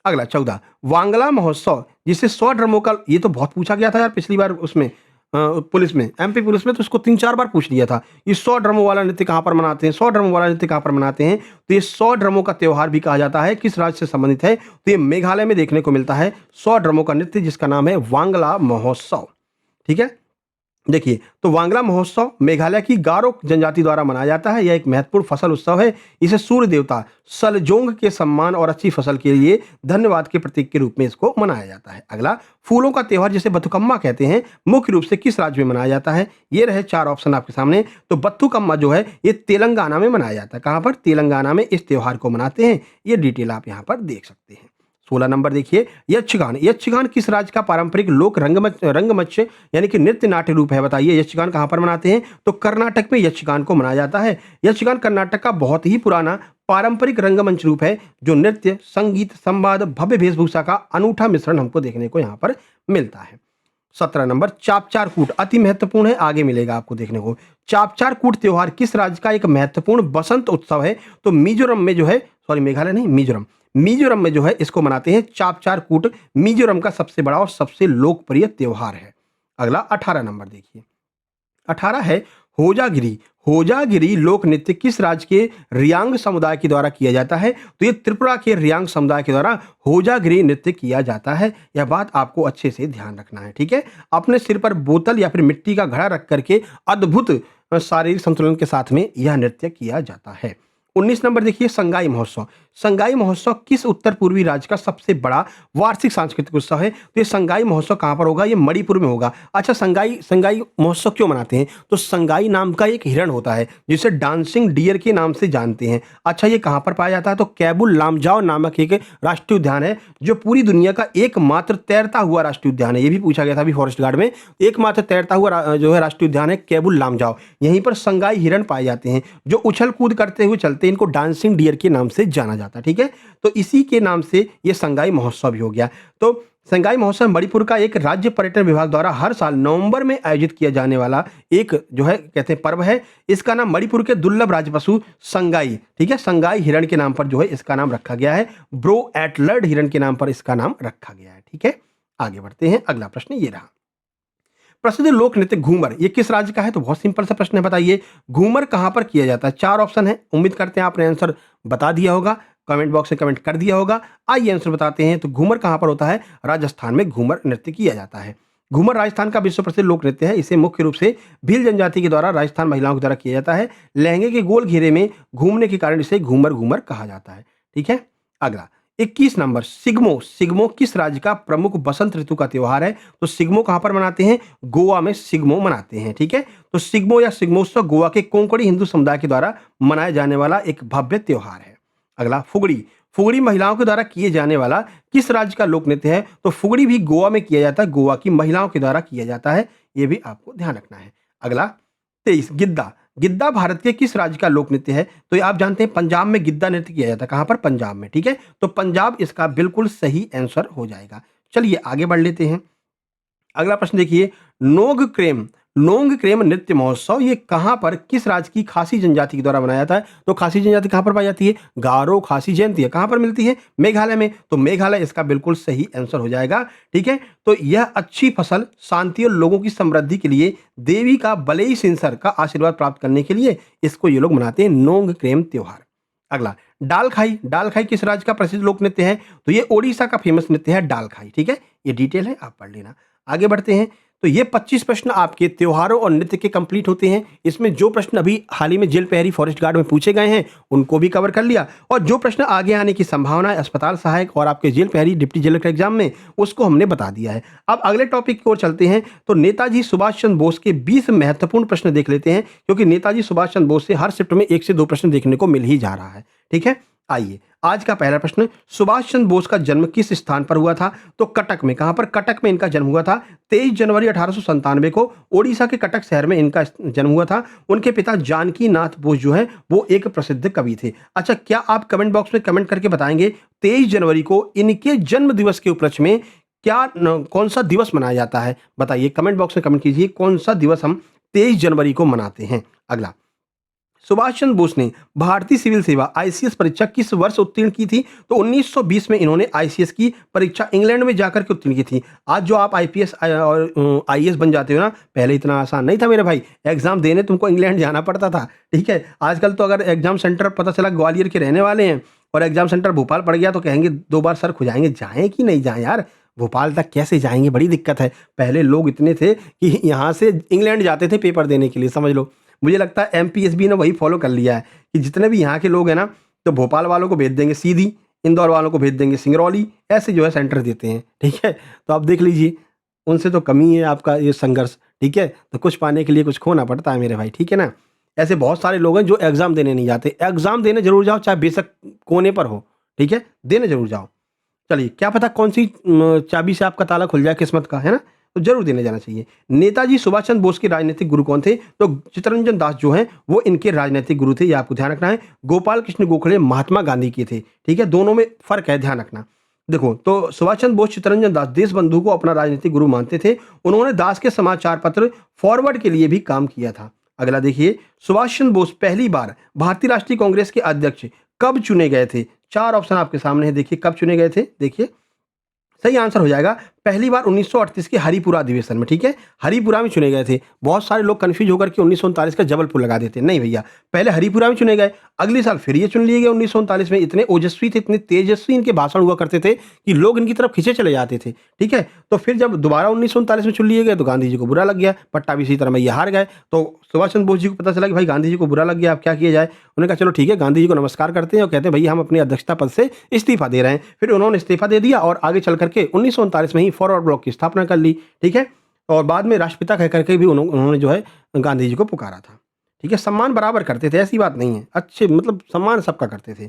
अगला 14, वांगला महोत्सव, जिसे 100 ड्रमों का, ये तो बहुत पूछा गया था यार पिछली बार उसमें पुलिस में, एमपी पुलिस में, तो इसको 3-4 बार पूछ लिया था। ये 100 ड्रमों वाला नृत्य कहाँ पर मनाते हैं? 100 ड्रमों वाला नृत्य कहाँ पर मनाते हैं? तो ये 100 ड्रमों का त्योहार भी कहा जाता है। किस राज्य से संबंधित है? तो ये मेघालय में देखने को मिलता है 100 ड्रमों का नृत्य, जिसका नाम है वांगला महोत्सव। ठीक है, देखिए, तो वांगला महोत्सव मेघालय की गारो जनजाति द्वारा मनाया जाता है। यह एक महत्वपूर्ण फसल उत्सव है। इसे सूर्य देवता सलजोंग के सम्मान और अच्छी फसल के लिए धन्यवाद के प्रतीक के रूप में इसको मनाया जाता है। अगला, फूलों का त्योहार जिसे बथुकम्मा कहते हैं, मुख्य रूप से किस राज्य में मनाया जाता है? ये रहे 4 ऑप्शन आपके सामने। तो बथुकम्मा जो है ये तेलंगाना में मनाया जाता है। कहाँ पर? तेलंगाना में इस त्योहार को मनाते हैं। ये डिटेल आप यहाँ पर देख सकते हैं। 16 नंबर देखिए, यक्षगान। यक्षगान किस राज्य का पारंपरिक लोक रंगमंच यानी कि नृत्य नाट्य रूप है? बताइए, यक्षगान कहाँ पर मनाते हैं? तो कर्नाटक में यक्षगान को मनाया जाता है। यक्षगान कर्नाटक का बहुत ही पुराना पारंपरिक रंगमंच रूप है, जो नृत्य, संगीत, संवाद, भव्य वेशभूषा का अनूठा मिश्रण हमको देखने को यहाँ पर मिलता है। 17 नंबर, चापचार कूट, अति महत्वपूर्ण है, आगे मिलेगा आपको देखने को। चापचार कूट त्योहार किस राज्य का एक महत्वपूर्ण बसंत उत्सव है? तो मिजोरम में जो है, सॉरी मेघालय नहीं, मिजोरम में जो है इसको मनाते हैं। चापचार कूट मिजोरम का सबसे बड़ा और सबसे लोकप्रिय त्योहार है। अगला 18 नंबर देखिए, 18 है होजागिरी। होजागिरी लोक नृत्य किस राज्य के रियांग समुदाय के द्वारा किया जाता है? तो ये त्रिपुरा के रियांग समुदाय के द्वारा होजागिरी नृत्य किया जाता है। यह बात आपको अच्छे से ध्यान रखना है। ठीक है, अपने सिर पर बोतल या फिर मिट्टी का घड़ा रख करके अद्भुत शारीरिक संतुलन के साथ में यह नृत्य किया जाता है। 19 नंबर देखिए, संगाई महोत्सव। संगाई महोत्सव किस उत्तर पूर्वी राज्य का सबसे बड़ा वार्षिक सांस्कृतिक उत्सव है? तो ये संगाई महोत्सव कहाँ पर होगा? ये मणिपुर में होगा। अच्छा, संगाई महोत्सव क्यों मनाते हैं? तो संगाई नाम का एक हिरण होता है जिसे डांसिंग डियर के नाम से जानते हैं। अच्छा, ये कहाँ पर पाया जाता है? तो कैबुल लामजाओ नामक एक राष्ट्रीय उद्यान है, जो पूरी दुनिया का एकमात्र तैरता हुआ राष्ट्रीय उद्यान है। ये भी पूछा गया था अभी फॉरेस्ट गार्ड में। एकमात्र तैरता हुआ जो है राष्ट्रीय उद्यान है कैबुल लामजाओ। यहीं पर संगाई हिरण पाए जाते हैं जो उछल कूद करते हुए चलते हैं। इनको डांसिंग डियर के नाम से जाना जाता है। ठीक है, तो इसी के नाम से ये संगाई महोत्सव भी हो गया। तो संगाई महोत्सव मणिपुर का एक राज्य पर्यटन विभाग द्वारा हर साल नवंबर में आयोजित किया जाने वाला एक जो है कहते हैं पर्व है। इसका नाम मणिपुर के दुर्लभ राज पशु संगाई, ठीक है, संगाई हिरण के नाम पर जो है इसका नाम रखा गया है। ब्रो एटलर्ड हिरण के नाम पर इसका नाम रखा गया है। ठीक है, आगे बढ़ते हैं। अगला प्रश्न ये रहा, प्रसिद्ध लोक नृत्य घूमर, ये किस राज्य का है? तो बहुत सिंपल सा प्रश्न है, बताइए घूमर कहां पर किया जाता है? 4 ऑप्शन है, उम्मीद करते हैं आपने आंसर बता दिया होगा, कमेंट बॉक्स में कमेंट कर दिया होगा। आइए आंसर बताते हैं। तो घूमर कहां पर होता है? राजस्थान में घूमर नृत्य किया जाता है। घूमर राजस्थान का विश्व प्रसिद्ध लोक नृत्य है। इसे मुख्य रूप से भील जनजाति के द्वारा राजस्थान महिलाओं के द्वारा किया जाता है। लहंगे के गोल घेरे में घूमने के कारण इसे घूमर घूमर कहा जाता है। ठीक है, अगला 21 नंबर, सिग्मो। सिग्मो किस राज्य का प्रमुख बसंत ऋतु का त्योहार है? तो सिग्मो कहां पर मनाते हैं? गोवा में सिग्मो मनाते हैं। ठीक है, तो सिग्मो या सिग्मोत्सव गोवा के कोंकणी हिंदू समुदाय के द्वारा मनाया जाने वाला एक भव्य त्योहार है। अगला फुगड़ी। फुगड़ी महिलाओं के द्वारा किए जाने वाला किस राज्य का लोक नृत्य है? तो फुगड़ी भी गोवा में किया जाता है, गोवा की महिलाओं के द्वारा किया जाता है। यह भी आपको ध्यान रखना है। अगला 23, गिद्दा। गिद्दा भारत के किस राज्य का लोक नृत्य है? तो ये आप जानते हैं पंजाब में गिद्दा नृत्य किया जाता है। कहां पर? पंजाब में। ठीक है, तो पंजाब इसका बिल्कुल सही आंसर हो जाएगा। चलिए आगे बढ़ लेते हैं। अगला प्रश्न देखिए, नोंग क्रेम नृत्य महोत्सव ये कहां पर किस राज्य की खासी जनजाति के द्वारा मनाया जाता है? तो खासी जनजाति कहां पर पाई जाती है? गारो खासी जयंती है। कहां पर मिलती है? मेघालय में। तो मेघालय इसका बिल्कुल सही आंसर हो जाएगा। ठीक है, तो यह अच्छी फसल, शांति और लोगों की समृद्धि के लिए देवी का बलई सिंसर का आशीर्वाद प्राप्त करने के लिए इसको ये लोग मनाते हैं, नोंग क्रेम त्योहार। अगला डालखाई। डालखाई किस राज्य का प्रसिद्ध लोक नृत्य है? तो ये ओडिशा का फेमस नृत्य है डालखाई। ठीक है, ये डिटेल है, आप पढ़ लेना। आगे बढ़ते हैं। तो ये 25 प्रश्न आपके त्योहारों और नृत्य के कंप्लीट होते हैं। इसमें जो प्रश्न अभी हाल ही में जेल प्रहरी फॉरेस्ट गार्ड में पूछे गए हैं उनको भी कवर कर लिया, और जो प्रश्न आगे आने की संभावना है अस्पताल सहायक और आपके जेल प्रहरी डिप्टी जेलर के एग्जाम में, उसको हमने बता दिया है। अब अगले टॉपिक की ओर चलते हैं। तो नेताजी सुभाष चंद्र बोस के 20 महत्वपूर्ण प्रश्न देख लेते हैं, क्योंकि नेताजी सुभाष चंद्र बोस से हर शिफ्ट में 1 से 2 प्रश्न देखने को मिल ही जा रहा है। ठीक है, आइए आज का पहला प्रश्न, सुभाष चंद्र बोस का जन्म किस स्थान पर हुआ था? तो कटक में। कहां पर? कटक में इनका जन्म हुआ था। 23 जनवरी 1897 को ओडिशा के कटक शहर में इनका जन्म हुआ था। उनके पिता जानकी नाथ बोस जो है वो एक प्रसिद्ध कवि थे। अच्छा, क्या आप कमेंट बॉक्स में कमेंट करके बताएंगे 23 जनवरी को इनके जन्म दिवस के उपलक्ष्य में कौन सा दिवस मनाया जाता है? बताइए, कमेंट बॉक्स में कमेंट कीजिए कौन सा दिवस हम 23 जनवरी को मनाते हैं। अगला, सुभाष चंद्र बोस ने भारतीय सिविल सेवा आईसीएस परीक्षा किस वर्ष उत्तीर्ण की थी? तो 1920 में इन्होंने आईसीएस की परीक्षा इंग्लैंड में जाकर के उत्तीर्ण की थी। आज जो आप आईपीएस और आईएएस बन जाते हो ना, पहले इतना आसान नहीं था मेरे भाई। एग्जाम देने तुमको इंग्लैंड जाना पड़ता था, ठीक है। आजकल तो अगर एग्जाम सेंटर पता चला ग्वालियर के रहने वाले हैं और एग्जाम सेंटर भोपाल पड़ गया तो कहेंगे 2 बार सर खुजाएंगे। जाएं कि नहीं जाएं यार, भोपाल तक कैसे जाएंगे, बड़ी दिक्कत है। पहले लोग इतने थे कि यहाँ से इंग्लैंड जाते थे पेपर देने के लिए, समझ लो। मुझे लगता है एमपीएसबी ने वही फॉलो कर लिया है कि जितने भी यहाँ के लोग हैं ना, तो भोपाल वालों को भेज देंगे सीधी, इंदौर वालों को भेज देंगे सिंगरौली, ऐसे जो है सेंटर देते हैं, ठीक है। तो आप देख लीजिए, उनसे तो कमी है आपका ये संघर्ष, ठीक है। तो कुछ पाने के लिए कुछ खोना पड़ता है मेरे भाई, ठीक है ना। ऐसे बहुत सारे लोग हैं जो एग्जाम देने नहीं जाते। एग्जाम देने जरूर जाओ, चाहे बेशक कोने पर हो, ठीक है, देने जरूर जाओ। चलिए, क्या पता कौन सी चाबी से आपका ताला खुल जाए किस्मत का, है ना। तो जरूर देने जाना चाहिए। नेताजी सुभाष चंद्र बोस के राजनीतिक गुरु कौन थे? तो चित्तरंजन दास जो हैं वो इनके राजनीतिक गुरु थे, ये आपको ध्यान रखना है। गोपाल कृष्ण गोखले महात्मा गांधी के थे, ठीक है। दोनों में फर्क है, ध्यान रखना। देखो, तो सुभाष चंद्र बोस चित्तरंजन दास देश बंधु को अपना राजनीतिक गुरु मानते थे। उन्होंने दास के समाचार पत्र फॉरवर्ड के लिए भी काम किया था। अगला देखिए, सुभाष चंद्र बोस पहली बार भारतीय राष्ट्रीय कांग्रेस के अध्यक्ष कब चुने गए थे? 4 ऑप्शन आपके सामने है, देखिए कब चुने गए थे। देखिए, सही आंसर हो जाएगा पहली बार 1938 के हरिपुरा अधिवेशन में, ठीक है। हरिपुरा में चुने गए थे। बहुत सारे लोग कंफ्यूज होकर के 1939 का जबलपुर लगा देते, नहीं भैया, पहले हरिपुरा में चुने गए, अगले साल फिर ये चुन लिए गए 1939 में। इतने ओजस्वी थे, इतने तेजस्वी इनके भाषण हुआ करते थे कि लोग इनकी तरफ खींचे चले जाते थे, ठीक है। तो फिर जब दोबारा 1939 में चुन लिए गए तो गांधी जी को बुरा लग गया, पट्टाभी इसी तरह में ये हार गए। तो सुभाष चंद्र बोस जी को पता चला कि भाई गांधी जी को बुरा लग गया, अब क्या किया जाए। उन्होंने कहा चलो ठीक है, गांधी जी को नमस्कार करते हैं और कहते हैं भैया हम अपनी अध्यक्षता पद से इस्तीफा दे रहे हैं। फिर उन्होंने इस्तीफा दे दिया और आगे चल करके 1939 में ही फॉरवर्ड ब्लॉक की स्थापना कर ली, ठीक है। और बाद में राष्ट्रपिता कह करके भी उन्होंने जो है गांधी जी को पुकारा था, ठीक है। सम्मान बराबर करते थे, ऐसी बात नहीं है, अच्छे मतलब सम्मान सबका करते थे।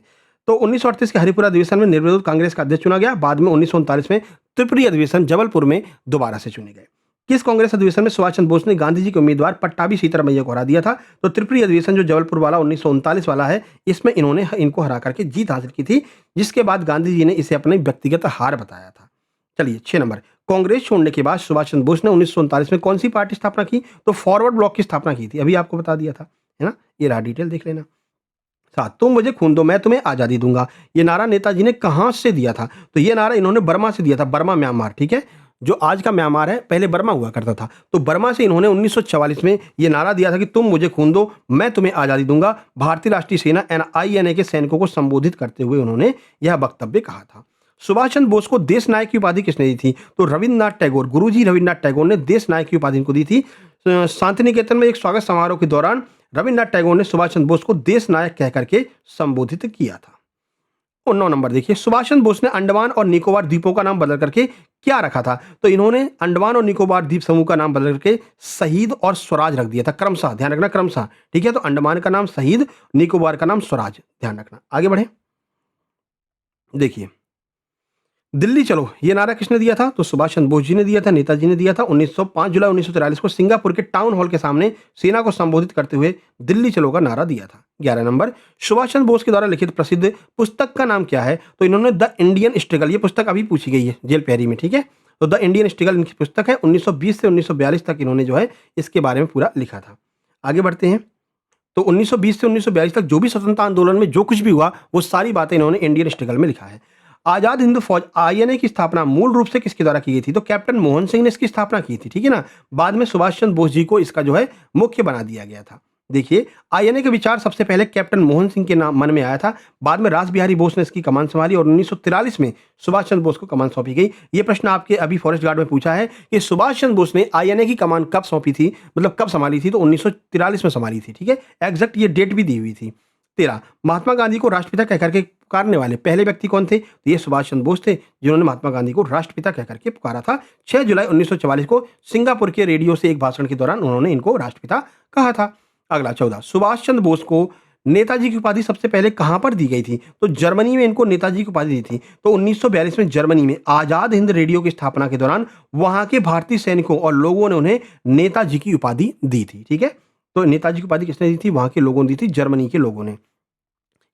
तो 1938 के हरिपुरा अधिवेशन में निर्विरोध कांग्रेस का अध्यक्ष चुना गया। बाद में 1939 में त्रिपुरी अधिवेशन जबलपुर में दोबारा से चुने गए। किस कांग्रेस अधिवेशन में सुभाष चंद्र बोस ने गांधी जी के उम्मीदवार पट्टाभी सीतारमैया को हरा दिया था? तो त्रिपुरी अधिवेशन जो जबलपुर वाला 1939 वाला है, इसमें इन्होंने इनको हरा करके जीत हासिल की थी, जिसके बाद गांधी जी ने इसे अपनी व्यक्तिगत हार बताया था। चलिए 6 नंबर, कांग्रेस छोड़ने के बाद सुभाष चंद्र बोस ने 1939 में कौन सी पार्टी स्थापना की? तो फॉरवर्ड ब्लॉक की स्थापना की थी, अभी आपको बता दिया था, है ना। ये रहा, डिटेल देख लेना। 7, तुम मुझे खून दो मैं तुम्हें आजादी दूंगा, ये नारा नेताजी ने कहां से दिया था? तो ये नारा इन्होंने बर्मा से दिया था, बर्मा म्यांमार, ठीक है। जो आज का म्यांमार है पहले बर्मा हुआ करता था, तो बर्मा से इन्होंने 1944 में ये नारा दिया था कि तुम मुझे खून दो मैं तुम्हें आजादी दूंगा। भारतीय राष्ट्रीय सेना INA के सैनिकों को संबोधित करते हुए उन्होंने यह वक्तव्य कहा था। सुभाष चंद्र बोस को देश नायक की उपाधि किसने दी थी? तो रविन्द्रनाथ टैगोर, गुरुजी रविन्द्रनाथ टैगोर ने देश नायक की उपाधि इनको दी थी। शांति निकेतन में एक स्वागत समारोह के दौरान रविन्द्रनाथ टैगोर ने सुभाष चंद्र बोस को देश नायक कह करके संबोधित किया था। और 9 नंबर देखिए, सुभाष चंद्र बोस ने अंडमान और निकोबार द्वीपों का नाम बदल करके क्या रखा था? तो इन्होंने अंडमान और निकोबार द्वीप समूह का नाम बदल करके शहीद और स्वराज रख दिया था, क्रमशः, ध्यान रखना क्रमशः, ठीक है। तो अंडमान का नाम शहीद, निकोबार का नाम स्वराज, ध्यान रखना। आगे बढ़े, देखिए, दिल्ली चलो ये नारा किसने दिया था? तो सुभाष चंद्र बोस जी ने दिया था, नेताजी ने दिया था। 5 जुलाई 1943 को सिंगापुर के टाउन हॉल के सामने सेना को संबोधित करते हुए दिल्ली चलो का नारा दिया था। 11 नंबर, सुभाष चंद्र बोस के द्वारा लिखित प्रसिद्ध पुस्तक का नाम क्या है? तो इन्होंने द इंडियन स्ट्रगल, ये पुस्तक अभी पूछी गई है जेल पैरी में, ठीक है। तो द इंडियन स्ट्रगल इनकी पुस्तक है। 1920 से 1942 तक इन्होंने जो है इसके बारे में पूरा लिखा था। आगे बढ़ते हैं, तो 1920 से 1942 तक जो भी स्वतंत्रता आंदोलन में जो कुछ भी हुआ वो सारी बातें इन्होंने इंडियन स्ट्रगल में लिखा है। आजाद हिंद फौज INA की स्थापना मूल रूप से किसके द्वारा की गई थी? तो कैप्टन मोहन सिंह ने इसकी स्थापना की थी, ठीक है ना। बाद में सुभाष चंद्र बोस जी को इसका जो है मुख्य बना दिया गया था। देखिए, INA के विचार सबसे पहले कैप्टन मोहन सिंह के नाम मन में आया था, बाद में रास बिहारी बोस ने इसकी कमान संभाली और 1943 में सुभाष चंद्र बोस को कमान सौंपी गई। ये प्रश्न आपके अभी फॉरेस्ट गार्ड में पूछा है कि सुभाष चंद्र बोस ने INA की कमान कब सौंपी थी, मतलब कब संभाली थी? तो 1943 में संभाली थी, ठीक है। एग्जैक्ट ये डेट भी दी हुई थी। 13, महात्मा गांधी को राष्ट्रपिता कहकर के पुकारने वाले पहले व्यक्ति कौन थे? तो ये सुभाष चंद्र बोस थे, जिन्होंने महात्मा गांधी को राष्ट्रपिता कहकर के पुकारा था। 6 जुलाई 1944 को सिंगापुर के रेडियो से एक भाषण के दौरान उन्होंने इनको राष्ट्रपिता कहा था। अगला 14, सुभाष चंद्र बोस को नेताजी की उपाधि सबसे पहले कहाँ पर दी गई थी? तो जर्मनी में इनको नेताजी की उपाधि दी थी। तो 1942 में जर्मनी में आज़ाद हिंद रेडियो की स्थापना के दौरान वहाँ के भारतीय सैनिकों और लोगों ने उन्हें नेताजी की उपाधि दी थी, ठीक है? तो नेताजी की उपाधि किसने दी थी? वहाँ के लोगों ने दी थी, जर्मनी के लोगों ने।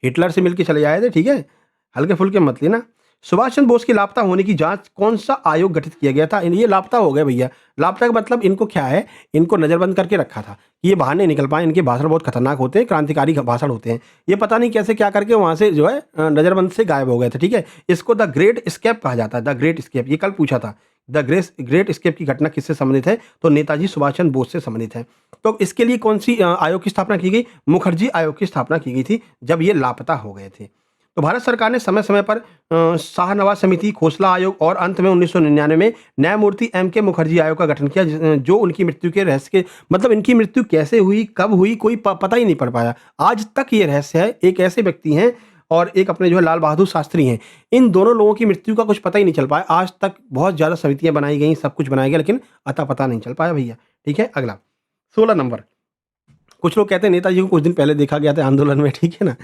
हिटलर से मिलके चले आए थे, ठीक है? हल्के-फुल्के मत लेना। सुभाष चंद्र बोस के लापता होने की जाँच कौन-सा आयोग गठित किया गया था? ये लापता हो गए भैया। लापता का मतलब इनको क्या है, इनको नज़रबंद करके रखा था कि ये बाहर नहीं निकल पाए, इनके भाषण बहुत खतरनाक होते हैं, क्रांतिकारी भाषण होते हैं। ये पता नहीं कैसे क्या करके वहाँ से जो है नज़रबंद से गायब हो गए थे, ठीक है? इसको द ग्रेट एस्केप कहा जाता है, द ग्रेट एस्केप। ये कल पूछा था। द ग्रेट एस्केप की घटना किससे संबंधित है? तो नेताजी सुभाष चंद्र बोस से संबंधित है। तो इसके लिए कौन-सी आयोग की स्थापना की गई? मुखर्जी आयोग की स्थापना की गई थी, जब ये लापता हो गए थे। तो भारत सरकार ने समय-समय पर शाहनवाज समिति, खोसला आयोग और अंत में 1999 में न्यायमूर्ति एम के मुखर्जी आयोग का गठन किया, जो उनकी मृत्यु के रहस्य के मतलब इनकी मृत्यु कैसे हुई, कब हुई, कोई पता ही नहीं पड़ पाया। आज तक ये रहस्य है। एक ऐसे व्यक्ति हैं और एक अपने जो है लाल बहादुर शास्त्री हैं। इन दोनों लोगों की मृत्यु का कुछ पता ही नहीं चल पाया। आज तक बहुत ज़्यादा समितियाँ बनाई गई, सब कुछ बनाया गया, लेकिन अता-पता नहीं चल पाया भैया। ठीक है, अगला 16 नंबर। कुछ लोग कहते हैं नेताजी को कुछ दिन पहले देखा गया था आंदोलन में, ठीक है ना?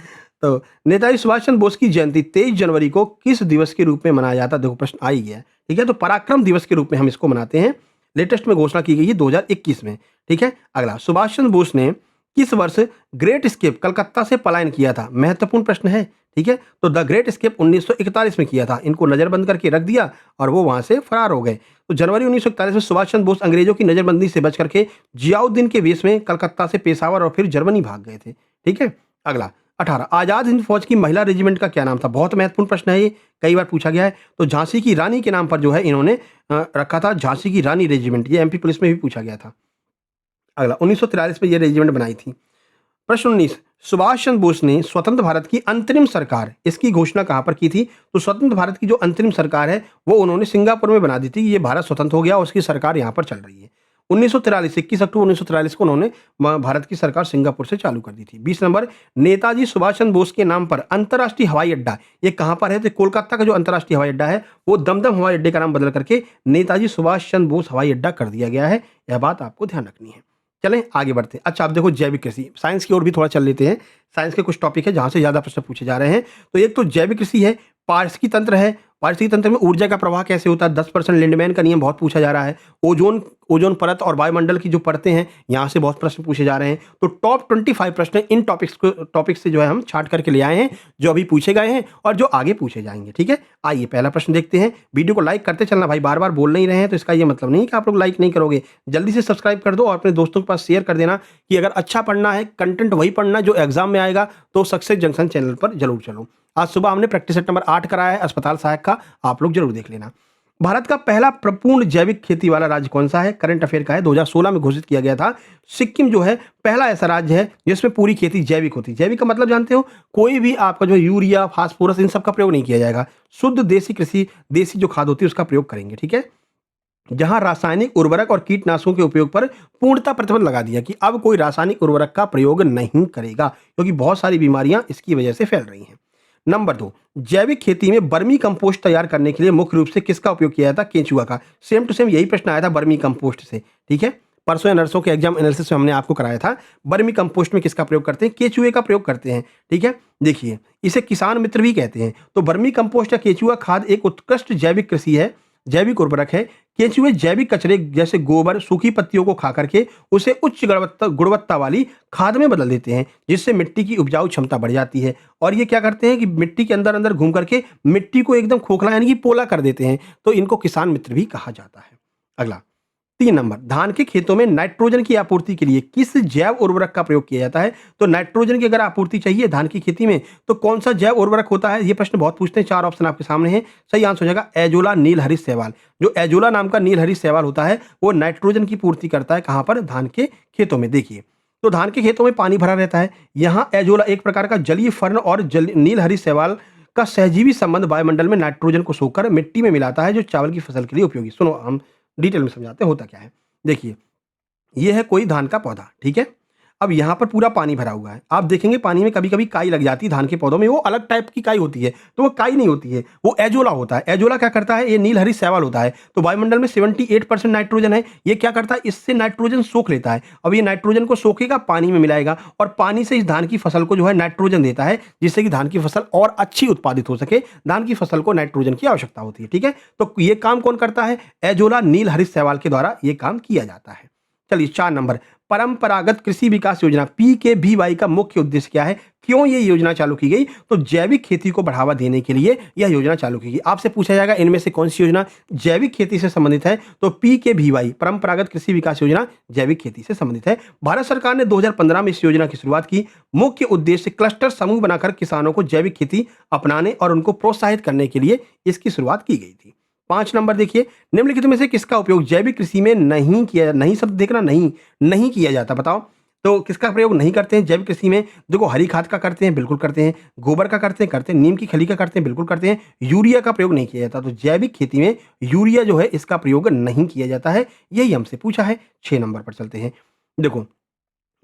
तो नेताजी सुभाष चंद्र बोस की जयंती 23 जनवरी को किस दिवस के रूप में मनाया जाता है? देखो प्रश्न आ ही गया है, ठीक है? तो पराक्रम दिवस के रूप में हम इसको मनाते हैं। लेटेस्ट में घोषणा की गई है 2021 में, ठीक है? अगला, सुभाष चंद्र बोस ने किस वर्ष ग्रेट एस्केप कलकत्ता से पलायन किया था? महत्वपूर्ण प्रश्न है, ठीक है? तो द ग्रेट एस्केप 1941 में किया था। इनको नज़रबंद करके रख दिया और वो वहाँ से फरार हो गए। तो जनवरी 1941 में सुभाष चंद्र बोस अंग्रेजों की नज़रबंदी से बच करके जियाउद्दीन के वेश में कलकत्ता से पेशावर और फिर जर्मनी भाग गए थे, ठीक है? अगला 18, आज़ाद हिंद फौज की महिला रेजिमेंट का क्या नाम था? बहुत महत्वपूर्ण प्रश्न है ये, कई बार पूछा गया है। तो झांसी की रानी के नाम पर जो है इन्होंने रखा था, झांसी की रानी रेजिमेंट। ये एमपी पुलिस में भी पूछा गया था। अगला 1943 में ये रेजिमेंट बनाई थी। प्रश्न 19, सुभाष चंद्र बोस ने स्वतंत्र भारत की अंतरिम सरकार, इसकी घोषणा कहाँ पर की थी? तो स्वतंत्र भारत की जो अंतरिम सरकार है वो उन्होंने सिंगापुर में बना दी थी। ये भारत स्वतंत्र हो गया, उसकी सरकार यहाँ पर चल रही है। 1943, 21 अक्टूबर 1943 को उन्होंने भारत की सरकार सिंगापुर से चालू कर दी थी। 20 नंबर, नेताजी सुभाष चंद्र बोस के नाम पर अंतर्राष्ट्रीय हवाई अड्डा, ये कहाँ पर है? तो कोलकाता का जो अंतर्राष्ट्रीय हवाई अड्डा है वो दमदम हवाई अड्डे का नाम बदल करके नेताजी सुभाष चंद्र बोस हवाई अड्डा कर दिया गया है। यह बात आपको ध्यान रखनी है। चलें आगे बढ़ते हैं। अच्छा, अब देखो जैविक कृषि, साइंस की ओर भी थोड़ा चल लेते हैं। साइंस के कुछ टॉपिक है जहाँ से ज़्यादा प्रश्न पूछे जा रहे हैं। तो एक तो जैविक कृषि है, पारिस्थितिकी तंत्र है। पारिस्थितिकी तंत्र में ऊर्जा का प्रवाह कैसे होता है? 10% लिंडमैन का नियम बहुत पूछा जा रहा है। ओजोन ओजोन परत और वायुमंडल की जो परतें हैं, यहाँ से बहुत प्रश्न पूछे जा रहे हैं। तो टॉप 25 प्रश्न इन टॉपिक्स से जो है हम छाँट करके ले आए हैं, जो अभी पूछे गए हैं और जो आगे पूछे जाएँगे, ठीक है? आइए पहला प्रश्न देखते हैं। वीडियो को लाइक करते चलना भाई, बार-बार बोल नहीं रहे हैं तो इसका ये मतलब नहीं कि आप लोग लाइक नहीं करोगे। जल्दी से सब्सक्राइब कर दो और अपने दोस्तों के पास शेयर कर देना कि अगर अच्छा पढ़ना है, कंटेंट वही पढ़ना जो एग्जाम में आएगा, तो सक्सेस जंक्शन चैनल पर जरूर चलो। आज सुबह हमने प्रैक्टिस सेट नंबर 8 कराया है अस्पताल सहायक का, आप लोग जरूर देख लेना। भारत का पहला पूर्ण जैविक खेती वाला राज्य कौन सा है? करंट अफेयर का है, 2016 में घोषित किया गया था। सिक्किम जो है पहला ऐसा राज्य है जिसमें पूरी खेती जैविक होती है। जैविक का मतलब जानते हो? कोई भी आपका जो यूरिया, फास्फोरस, इन सब का प्रयोग नहीं किया जाएगा। शुद्ध देसी कृषि, देसी जो खाद होती है उसका प्रयोग करेंगे, ठीक है? जहां रासायनिक उर्वरक और कीटनाशकों के उपयोग पर पूर्णतः प्रतिबंध लगा दिया कि अब कोई रासायनिक उर्वरक का प्रयोग नहीं करेगा, क्योंकि बहुत सारी बीमारियां इसकी वजह से फैल रही हैं। नंबर 2, जैविक खेती में बर्मी कंपोस्ट तैयार करने के लिए मुख्य रूप से किसका उपयोग किया जाता? केंचुआ का। सेम टू सेम यही प्रश्न आया था बर्मी कंपोस्ट से, ठीक है? परसों या नरसों के एग्जाम एनालिसिस में हमने आपको कराया था। बर्मी कंपोस्ट में किसका प्रयोग करते हैं? केंचुए का प्रयोग करते हैं, ठीक है? देखिए, इसे किसान मित्र भी कहते हैं। तो बर्मी कंपोस्ट या केंचुआ खाद एक उत्कृष्ट जैविक कृषि है, जैविक उर्वरक है। केंचुए जैविक कचरे जैसे गोबर, सूखी पत्तियों को खा करके उसे उच्च गुणवत्ता वाली खाद में बदल देते हैं, जिससे मिट्टी की उपजाऊ क्षमता बढ़ जाती है। और ये क्या करते हैं कि मिट्टी के अंदर अंदर घूम करके मिट्टी को एकदम खोखला यानी कि पोला कर देते हैं। तो इनको किसान मित्र भी कहा जाता है। अगला 3 नंबर, धान के खेतों में नाइट्रोजन की आपूर्ति के लिए किस जैव उर्वरक का प्रयोग किया जाता है? तो नाइट्रोजन की अगर आपूर्ति चाहिए धान की खेती में तो कौन सा जैव उर्वरक होता है? ये प्रश्न बहुत पूछते हैं। 4 ऑप्शन आपके सामने हैं। सही आंसर हो जाएगा एजोला नीलहरी शैवाल। जो एजोला नाम का नीलहरी शैवाल होता है वो नाइट्रोजन की पूर्ति करता है। कहां पर? धान के खेतों में। देखिए, तो धान के खेतों में पानी भरा रहता है। यहाँ एजोला एक प्रकार का जलीय फर्न और नीलहरी शैवाल का सहजीवी संबंध वायुमंडल में नाइट्रोजन को सोखकर मिट्टी में मिलाता है, जो चावल की फसल के लिए उपयोगी। सुनो, हम डिटेल में समझाते हैं होता क्या है। देखिए, ये है कोई धान का पौधा, ठीक है? अब यहाँ पर पूरा पानी भरा हुआ है, आप देखेंगे पानी में कभी कभी काई लग जाती है धान के पौधों में, वो अलग टाइप की काई होती है, तो वो काई नहीं होती है, वो एजोला होता है। एजोला क्या करता है, ये नील हरी शैवाल होता है। तो वायुमंडल में 78% नाइट्रोजन है, ये क्या करता है, इससे नाइट्रोजन सोख लेता है। अब ये नाइट्रोजन को सोखेगा, पानी में मिलाएगा और पानी से इस धान की फसल को जो है नाइट्रोजन देता है, जिससे कि धान की फसल और अच्छी उत्पादित हो सके। धान की फसल को नाइट्रोजन की आवश्यकता होती है, ठीक है। तो ये काम कौन करता है, एजोला नील हरित शैवाल के द्वारा ये काम किया जाता है। चलिए 4 नंबर, परंपरागत कृषि विकास योजना PKVY का मुख्य उद्देश्य क्या है, क्यों ये योजना चालू की गई। तो जैविक खेती को बढ़ावा देने के लिए यह योजना चालू की गई। आपसे पूछा जाएगा इनमें से कौन सी योजना जैविक खेती से संबंधित है, तो PKVY परंपरागत कृषि विकास योजना जैविक खेती से संबंधित है। भारत सरकार ने 2015 में इस योजना की शुरुआत की। मुख्य उद्देश्य क्लस्टर समूह बनाकर किसानों को जैविक खेती अपनाने और उनको प्रोत्साहित करने के लिए इसकी शुरुआत की गई थी। 5 नंबर देखिए, निम्नलिखित में से किसका उपयोग जैविक कृषि में नहीं किया, नहीं शब्द देखना, नहीं किया जाता, बताओ। तो किसका प्रयोग नहीं करते हैं जैविक कृषि में, देखो हरी खाद का करते हैं, बिल्कुल करते हैं, गोबर का करते हैं, नीम की खली का करते हैं, बिल्कुल करते हैं, यूरिया का प्रयोग नहीं किया जाता। तो जैविक खेती में यूरिया जो है इसका प्रयोग नहीं किया जाता है, यही हमसे पूछा है। 6 नंबर पर चलते हैं। देखो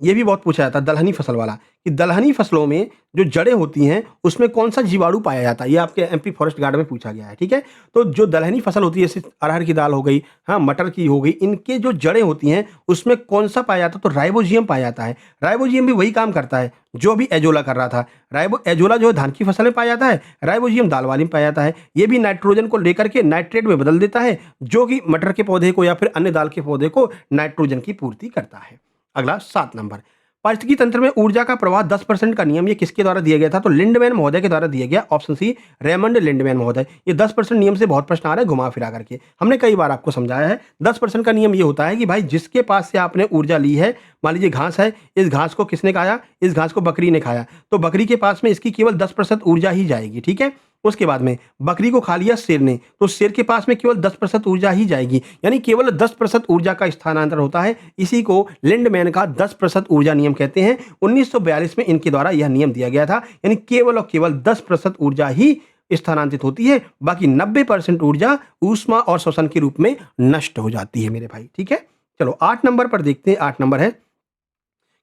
ये भी बहुत पूछा जाता है दलहनी फसल वाला, कि दलहनी फसलों में जो जड़ें होती हैं उसमें कौन सा जीवाणु पाया जाता है, ये आपके MP फॉरेस्ट गार्ड में पूछा गया है, ठीक है। तो जो दलहनी फसल होती है जैसे अरहर की दाल हो गई, हाँ मटर की हो गई, इनके जो जड़ें होती हैं उसमें कौन सा पाया जाता है, तो राइबोजियम पाया जाता है। राइबोजियम भी वही काम करता है जो भी एजोला कर रहा था। एजोला जो है धान की फसल में पाया जाता है, राइबोजियम दाल वाली में पाया जाता है। ये भी नाइट्रोजन को लेकर के नाइट्रेट में बदल देता है, जो कि मटर के पौधे को या फिर अन्य दाल के पौधे को नाइट्रोजन की पूर्ति करता है। अगला 7 नंबर, पारिस्थितिकी तंत्र में ऊर्जा का प्रवाह 10% का नियम, ये किसके द्वारा दिया गया था, तो लिंडमैन महोदय के द्वारा दिया गया। ऑप्शन सी, रेमंड लिंडमैन महोदय। ये 10% नियम से बहुत प्रश्न आ रहे हैं घुमा फिरा करके, हमने कई बार आपको समझाया है। 10% का नियम ये होता है कि भाई जिसके पास से आपने ऊर्जा ली है, मान लीजिए घास है, इस घास को किसने खाया, इस घास को बकरी ने खाया, तो बकरी के पास में इसकी केवल 10% ऊर्जा ही जाएगी, ठीक है। उसके बाद में बकरी को खा लिया शेर ने, तो शेर के पास में केवल 10% ऊर्जा ही जाएगी, यानी केवल 10% ऊर्जा का स्थानांतरण होता है। इसी को लिंडमैन का 10% ऊर्जा नियम कहते हैं। 1942 में इनके द्वारा यह नियम दिया गया था, यानी केवल और केवल 10% ऊर्जा ही स्थानांतरित होती है, बाकी 90% ऊर्जा ऊष्मा और श्वसन के रूप में नष्ट हो जाती है मेरे भाई, ठीक है। चलो 8 नंबर पर देखते हैं। 8 नंबर है,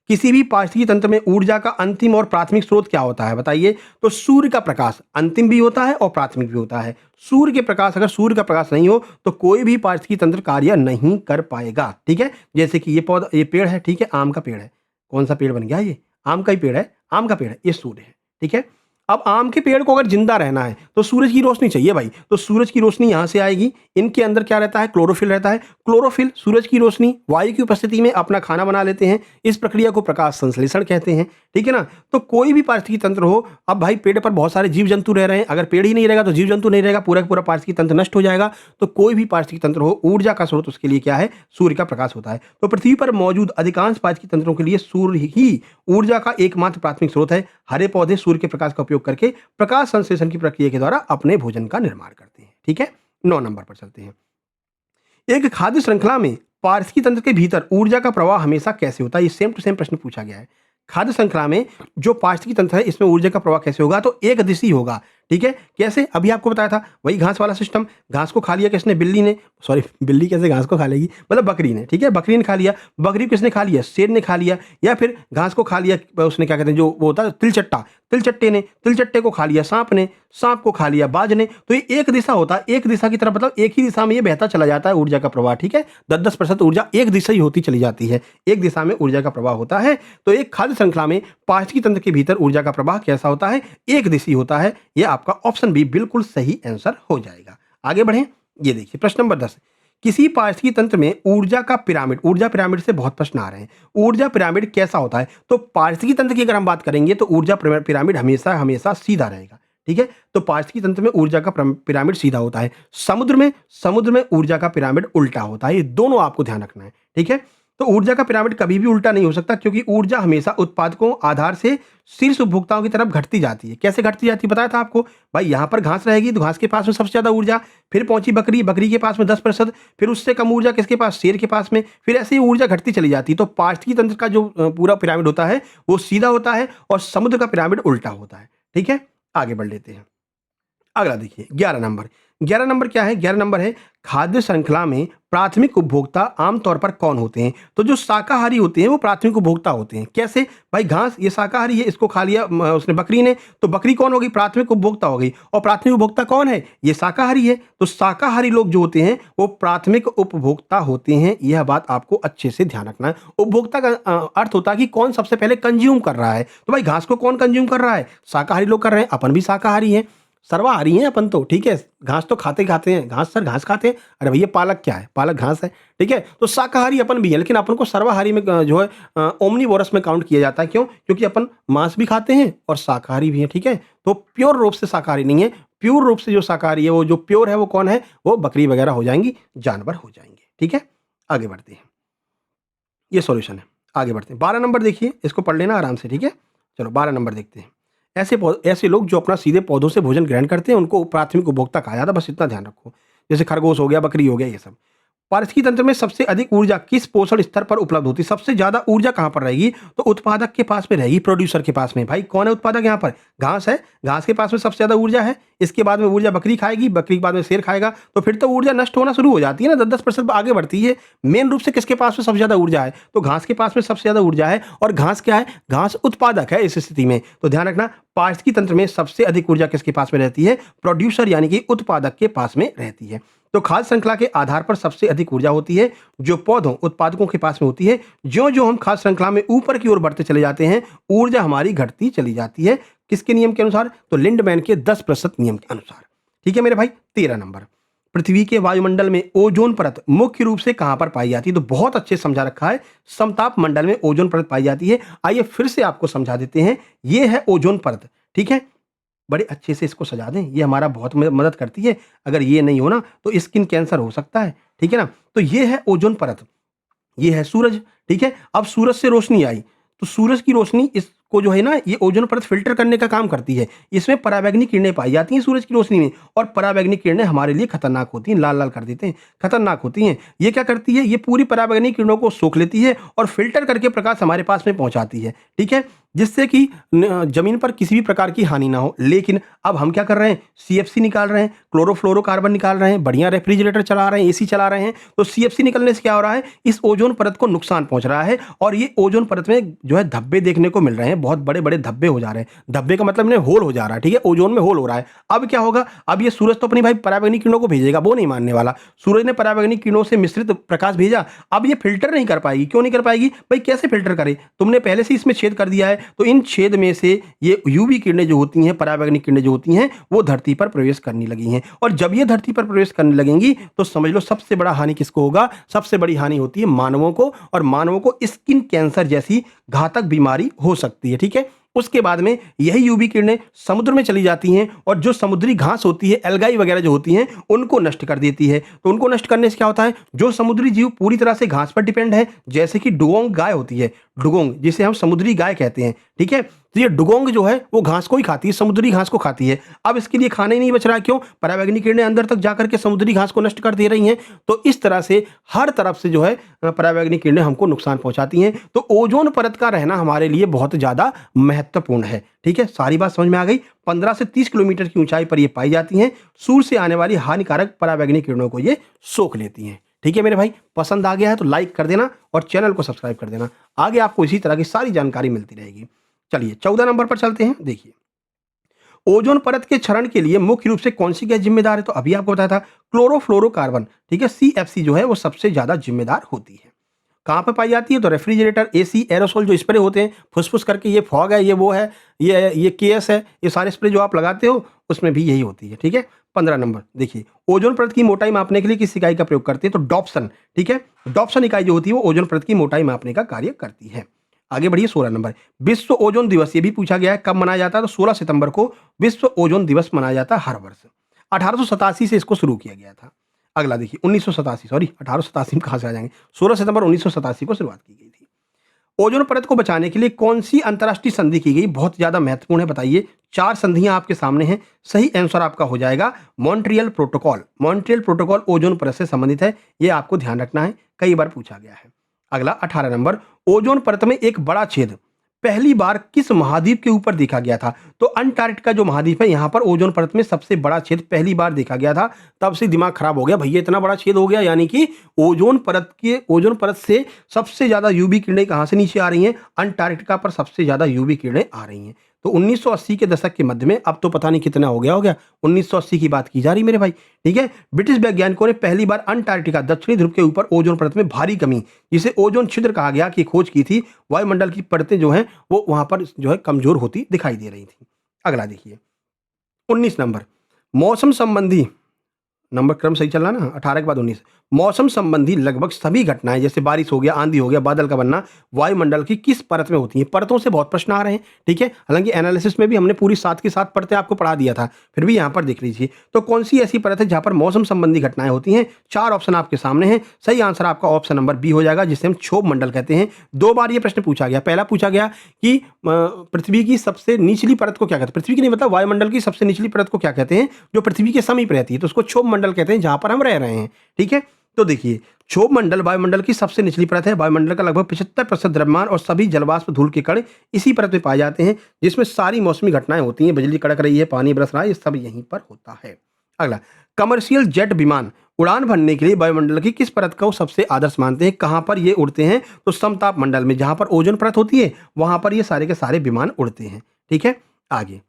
किसी भी पारिस्थितिकी तंत्र में ऊर्जा का अंतिम और प्राथमिक स्रोत क्या होता है, बताइए। तो सूर्य का प्रकाश अंतिम भी होता है और प्राथमिक भी होता है। सूर्य के प्रकाश, अगर सूर्य का प्रकाश नहीं हो तो कोई भी पारिस्थितिकी तंत्र कार्य नहीं कर पाएगा, ठीक है। जैसे कि ये पौधा, ये पेड़ है, ठीक है, आम का पेड़ है, कौन सा पेड़ बन गया, ये आम का ही पेड़ है, आम का पेड़ है, ये सूर्य है, ठीक है। अब आम के पेड़ को अगर जिंदा रहना है तो सूरज की रोशनी चाहिए भाई, तो सूरज की रोशनी यहाँ से आएगी। इनके अंदर क्या रहता है, क्लोरोफिल रहता है। क्लोरोफिल सूरज की रोशनी वायु की उपस्थिति में अपना खाना बना लेते हैं, इस प्रक्रिया को प्रकाश संश्लेषण कहते हैं, ठीक है ना। तो कोई भी पारिस्थितिकी तंत्र हो, अब भाई पेड़ पर बहुत सारे जीव जंतु रह रहे हैं, अगर पेड़ ही नहीं रहेगा तो जीव जंतु नहीं रहेगा, पूरा का पूरा पारिस्थितिकी तंत्र नष्ट हो जाएगा। तो कोई भी पारिस्थितिकी तंत्र हो, ऊर्जा का स्रोत उसके लिए क्या है, सूर्य का प्रकाश होता है। तो पृथ्वी पर मौजूद अधिकांश पारिस्थितिकी तंत्रों के लिए सूर्य ही ऊर्जा का एकमात्र प्राथमिक स्रोत है। हरे पौधे सूर्य के प्रकाश का उपयोग करके प्रकाश संश्लेषण की प्रक्रिया के द्वारा अपने भोजन का निर्माण करते हैं, ठीक है। 9 नंबर पर चलते हैं। एक खाद्य श्रृंखला में पारिस्थितिकी तंत्र के भीतर ऊर्जा का प्रवाह हमेशा कैसे होता है, ये सेम टू सेम प्रश्न पूछा गया है। खाद्य श्रृंखला में जो पारिस्थितिकी तंत्र है इसमें ऊर्जा का प्रवाह कैसे होगा, तो एक दिशी होगा, ठीक है। कैसे, अभी आपको बताया था, वही घास वाला सिस्टम। घास को खा लिया किसने, बिल्ली ने, सॉरी बिल्ली कैसे घास को खा लेगी, मतलब बकरी ने, ठीक है, बकरी ने खा लिया। बकरी को किसने खा लिया, शेर ने खा लिया। या फिर घास को खा लिया उसने, क्या कहते हैं जो वो होता है तिलचट्टा, तिलचट्टे ने, तिलचट्टे को खा लिया सांप ने, सांप को खा लिया बाज ने। तो ये एक दिशा होता है, एक दिशा की तरफ, मतलब एक ही दिशा में ये बहता चला जाता है ऊर्जा का प्रवाह, ठीक है। 10-10% ऊर्जा एक दिशा ही होती चली जाती है, एक दिशा में ऊर्जा का प्रवाह होता है। तो एक खाद्य श्रृंखला में पारिस्थितिकी तंत्र के भीतर ऊर्जा का प्रवाह कैसा होता है, एक दिशी होता है। यह आपका ऑप्शन बी बिल्कुल सही आंसर हो जाएगा। आगे बढ़ें, ये देखिए प्रश्न नंबर 10, किसी पारिस्थितिकी तंत्र में ऊर्जा का पिरामिड, ऊर्जा पिरामिड से बहुत प्रश्न आ रहे हैं, ऊर्जा पिरामिड कैसा होता है। तो पारिस्थितिकी तंत्र की अगर हम बात करेंगे तो ऊर्जा पिरामिड हमेशा हमेशा सीधा रहेगा, ठीक है। तो पारिस्थितिकी तंत्र में ऊर्जा का पिरामिड सीधा होता है। समुद्र में ऊर्जा का पिरामिड उल्टा होता है, ये दोनों आपको ध्यान रखना है, ठीक है। तो ऊर्जा का पिरामिड कभी भी उल्टा नहीं हो सकता, क्योंकि ऊर्जा हमेशा उत्पादकों आधार से शीर्ष उपभोक्ताओं की तरफ घटती जाती है। कैसे घटती जाती है बताया था आपको, भाई यहाँ पर घास रहेगी तो घास के पास में सबसे ज्यादा ऊर्जा, फिर पहुंची बकरी, बकरी के पास में 10%, फिर उससे कम ऊर्जा किसके पास, शेर के पास में, फिर ऐसे ही ऊर्जा घटती चली जाती है। तो पारिस्थितिकी तंत्र का जो पूरा पिरामिड होता है वो सीधा होता है और समुद्र का पिरामिड उल्टा होता है, ठीक है। आगे बढ़ लेते हैं। अगला देखिए 11 नंबर, 11 नंबर क्या है? 11 नंबर है खाद्य श्रृंखला में प्राथमिक उपभोक्ता आमतौर पर कौन होते हैं? तो जो शाकाहारी होते हैं वो प्राथमिक उपभोक्ता होते हैं। कैसे? भाई घास ये शाकाहारी है, इसको खा लिया उसने बकरी ने, तो बकरी कौन होगी? प्राथमिक उपभोक्ता हो गई। और प्राथमिक उपभोक्ता कौन है? ये शाकाहारी है। तो शाकाहारी लोग जो होते हैं वो प्राथमिक उपभोक्ता होते हैं। यह बात आपको अच्छे से ध्यान रखना है। उपभोक्ता का अर्थ होता है कि कौन सबसे पहले कंज्यूम कर रहा है। तो भाई घास को कौन कंज्यूम कर रहा है? शाकाहारी लोग कर रहे हैं। अपन भी शाकाहारी हैं, सर्वाहारी हैं अपन तो, ठीक है? घास तो खाते ही खाते हैं। घास सर घास खाते हैं। अरे भैया पालक क्या है? पालक घास है, ठीक है? तो शाकाहारी अपन भी है, लेकिन अपन को सर्वाहारी में जो है ओमनीवोरस में काउंट किया जाता है। क्यों? क्योंकि अपन मांस भी खाते हैं और शाकाहारी भी हैं, ठीक है? तो प्योर रूप से शाकाहारी नहीं है। प्योर रूप से जो शाकाहारी है, वो जो प्योर है वो कौन है? वो बकरी वगैरह हो जाएंगी, जानवर हो जाएंगे, ठीक है? आगे बढ़ते हैं। ये सॉल्यूशन है। आगे बढ़ते हैं। 12 नंबर देखिए, इसको पढ़ लेना आराम से, ठीक है? चलो 12 नंबर देखते हैं। ऐसे लोग जो अपना सीधे पौधों से भोजन ग्रहण करते हैं, उनको प्राथमिक उपभोक्ता कहा जाता है। बस इतना ध्यान रखो। जैसे खरगोश हो गया, बकरी हो गया, ये सब। पारिस्थितिकी तंत्र में सबसे अधिक ऊर्जा किस पोषण स्तर पर उपलब्ध होती है? सबसे ज्यादा ऊर्जा कहां पर रहेगी? तो उत्पादक के पास में रहेगी, प्रोड्यूसर के पास में। भाई कौन है उत्पादक यहाँ पर? घास है। घास के पास में सबसे ज्यादा ऊर्जा है। इसके बाद में ऊर्जा बकरी खाएगी, बकरी के बाद में शेर खाएगा, तो फिर तो ऊर्जा नष्ट होना शुरू हो जाती है ना, 10-10% आगे बढ़ती है। मेन रूप से किसके पास में सबसे ज्यादा ऊर्जा है? तो घास के पास में सबसे ज्यादा ऊर्जा है। और घास क्या है? घास उत्पादक है इस स्थिति में। तो ध्यान रखना, पारिस्थितिकी तंत्र में सबसे अधिक ऊर्जा किसके पास में रहती है? प्रोड्यूसर यानी कि उत्पादक के पास में रहती है। तो खाद्य श्रृंखला के आधार पर सबसे अधिक ऊर्जा होती है जो पौधों उत्पादकों के पास में होती है। ज्यो ज्यो हम खाद्य श्रृंखला में ऊपर की ओर बढ़ते चले जाते हैं, ऊर्जा हमारी घटती चली जाती है। किसके नियम के अनुसार? तो लिंडमैन के 10% नियम के अनुसार, ठीक है मेरे भाई? 13 नंबर, पृथ्वी के वायुमंडल में ओजोन परत मुख्य रूप से कहां पर पाई जाती है? तो बहुत अच्छे समझा रखा है, समताप मंडल में ओजोन परत पाई जाती है। आइए फिर से आपको समझा देते हैं। यह है ओजोन परत, ठीक है? बड़े अच्छे से इसको सजा दें, ये हमारा बहुत मदद करती है। अगर ये नहीं हो ना तो स्किन कैंसर हो सकता है, ठीक है ना? तो ये है ओजोन परत, ये है सूरज, ठीक है? अब सूरज से रोशनी आई, तो सूरज की रोशनी इसको जो है ना, ये ओजोन परत फ़िल्टर करने का काम करती है। इसमें पराबैंगनी किरणें पाई जाती हैं सूरज की रोशनी में, और पराबैंगनी किरणें हमारे लिए खतरनाक होती हैं, लाल-लाल कर देते हैं, खतरनाक होती हैं। ये क्या करती है? ये पूरी पराबैंगनी किरणों को सोख लेती है और फ़िल्टर करके प्रकाश हमारे पास में पहुँचाती है, ठीक है? जिससे कि ज़मीन पर किसी भी प्रकार की हानि ना हो। लेकिन अब हम क्या कर रहे हैं? सीएफसी निकाल रहे हैं, क्लोरोफ्लोरोकार्बन निकाल रहे हैं, बढ़िया रेफ्रिजरेटर चला रहे हैं, एसी चला रहे हैं। तो सीएफसी निकलने से क्या हो रहा है? इस ओजोन परत को नुकसान पहुंच रहा है, और ये ओजोन परत में जो है धब्बे देखने को मिल रहे हैं, बहुत बड़े-बड़े धब्बे हो जा रहे हैं। धब्बे का मतलब इन्हें होल हो जा रहा है, ठीक है? ओजोन में होल हो रहा है। अब क्या होगा? अब ये सूरज तो अपनी भाई पराबैंगनी किरणों को भेजेगा, वो नहीं मानने वाला। सूरज ने पराबैंगनी किरणों से मिश्रित प्रकाश भेजा, अब ये फ़िल्टर नहीं कर पाएगी। क्यों नहीं कर पाएगी? भाई कैसे फ़िल्टर करे? तुमने पहले से इसमें छेद कर दिया है, तो इन छेद में से ये यूवी किरणें जो होती हैं, पराबैंगनी किरणें जो होती हैं, वो धरती पर प्रवेश करने लगी हैं। और जब ये धरती पर प्रवेश करने लगेंगी तो समझ लो सबसे बड़ा हानि किसको होगा? सबसे बड़ी हानि होती है मानवों को, और मानवों को स्किन कैंसर जैसी घातक बीमारी हो सकती है, ठीक है? उसके बाद में यही यूवी किरणें समुद्र में चली जाती हैं, और जो समुद्री घास होती है, एल्गाई वगैरह जो होती हैं, उनको नष्ट कर देती है। तो उनको नष्ट करने से क्या होता है? जो समुद्री जीव पूरी तरह से घास पर डिपेंड है, जैसे कि डुगोंग गाय होती है, डुगोंग जिसे हम समुद्री गाय कहते हैं, ठीक है? तो ये डुगोंग जो है वो घास को ही खाती है, समुद्री घास को खाती है। अब इसके लिए खाना ही नहीं बच रहा है। क्यों? पराबैंगनी किरणें अंदर तक जाकर के समुद्री घास को नष्ट कर दे रही हैं। तो इस तरह से हर तरफ से जो है पराबैंगनी किरणें हमको नुकसान पहुंचाती हैं। तो ओजोन परत का रहना हमारे लिए बहुत ज़्यादा महत्वपूर्ण है, ठीक है? सारी बात समझ में आ गई? 15 से 30 किलोमीटर की ऊंचाई पर ये पाई जाती हैं। सूर्य से आने वाली हानिकारक पराबैंगनी किरणों को ये सोख लेती हैं, ठीक है मेरे भाई? पसंद आ गया है तो लाइक कर देना और चैनल को सब्सक्राइब कर देना। आगे आपको इसी तरह की सारी जानकारी मिलती रहेगी। चलिए 14 नंबर पर चलते हैं। देखिए, ओजोन परत के क्षरण के लिए मुख्य रूप से कौन सी गैस जिम्मेदार है? तो अभी आपको बताया था क्लोरोफ्लोरोकार्बन, ठीक है? सीएफसी जो है वो सबसे ज्यादा जिम्मेदार होती है। कहाँ पे पाई जाती है? तो रेफ्रिजरेटर, एसी, एरोसोल जो स्प्रे होते हैं, फुस-फुस करके, ये फॉग है, ये वो है, ये केएस है, ये सारे स्प्रे जो आप लगाते हो उसमें भी यही होती है, ठीक है? 15 नंबर देखिए, ओजोन परत की मोटाई मापने के लिए किस इकाई का प्रयोग करते हैं? तो डॉप्सन, ठीक है? डॉप्सन इकाई जो होती है वो ओजोन परत की मोटाई मापने का कार्य करती है। आगे बढ़िए 16 नंबर, विश्व ओजोन दिवस, ये भी पूछा गया है कब मनाया जाता है? तो 16 सितंबर को विश्व ओजोन दिवस मनाया जाता है हर वर्ष। 1887 से इसको शुरू किया गया था। अगला देखिए 1987, सॉरी 1887 में कहाँ से आ जाएंगे? 16 सितंबर 1987 को शुरुआत की गई थी। ओजोन परत को बचाने के लिए कौन सी अंतर्राष्ट्रीय संधि की गई? बहुत ज्यादा महत्वपूर्ण है, बताइए। 4 संधियां आपके सामने हैं, सही आंसर आपका हो जाएगा Montreal protocol. Montreal protocol ozone परत से संबंधित है, यह आपको ध्यान रखना है, कई बार पूछा गया है। अगला 18 नंबर, ओजोन परत में एक बड़ा छेद पहली बार किस महाद्वीप के ऊपर देखा गया था? तो अंटार्कटिका जो महाद्वीप है, यहाँ पर ओजोन परत में सबसे बड़ा छेद पहली बार देखा गया था। तब से दिमाग खराब हो गया, भैया इतना बड़ा छेद हो गया, यानी कि ओजोन परत से सबसे ज़्यादा यूवी किरणें कहाँ से नीचे आ रही हैं? अंटार्कटिका पर सबसे ज़्यादा यूवी किरणें आ रही हैं। तो 1980 के दशक के मध्य में, अब तो पता नहीं कितना हो गया, 1980 की बात की जा रही मेरे भाई, ठीक है? ब्रिटिश वैज्ञानिकों ने पहली बार अंटार्कटिका दक्षिणी ध्रुव के ऊपर ओजोन परत में भारी कमी, जिसे ओजोन छिद्र कहा गया, की खोज की थी। वायुमंडल की परतें जो हैं वो वहाँ पर जो है कमज़ोर होती दिखाई दे रही थी। अगला देखिए 19 नंबर, मौसम संबंधी, नंबर क्रम सही चल रहा है ना? 18 के बाद 19। मौसम संबंधी लगभग सभी घटनाएँ, जैसे बारिश हो गया, आंधी हो गया, बादल का बनना, वायुमंडल की किस परत में होती हैं? परतों से बहुत प्रश्न आ रहे हैं, ठीक है? हालाँकि एनालिसिस में भी हमने पूरी 7 की 7 परतें आपको पढ़ा दिया था, फिर भी यहाँ पर देख लीजिए। तो कौन-सी ऐसी परत है जहाँ पर मौसम संबंधी घटनाएँ होती हैं? 4 ऑप्शन आपके सामने हैं। सही आंसर आपका ऑप्शन नंबर बी हो जाएगा, जिसे हम क्षोभ मंडल कहते हैं। 2 बार ये प्रश्न पूछा गया। पहला पूछा गया कि पृथ्वी की सबसे निचली परत को क्या कहते हैं? पृथ्वी की नहीं, मतलब वायुमंडल की सबसे निचली परत को क्या कहते हैं? जो पृथ्वी के समीप रहती है, तो उसको क्षोभ मंडल कहते हैं, जहाँ पर हम रह रहे हैं, ठीक है? तो देखिए, क्षोभ मंडल वायुमंडल की सबसे निचली परत है। वायुमंडल का लगभग 75% द्रव्यमान और सभी जलवाष्प धूल के कण इसी परत में पाए जाते हैं, जिसमें सारी मौसमी घटनाएँ होती हैं। बिजली कड़क रही है, पानी बरस रहा है, ये सब यहीं पर होता है। अगला, कमर्शियल जेट विमान उड़ान भरने के लिए वायुमंडल की किस परत को सबसे आदर्श मानते हैं? कहाँ पर ये उड़ते हैं? तो समताप मंडल में, जहाँ पर ओजोन परत होती है, वहाँ पर ये सारे के सारे विमान उड़ते हैं, ठीक है? आगे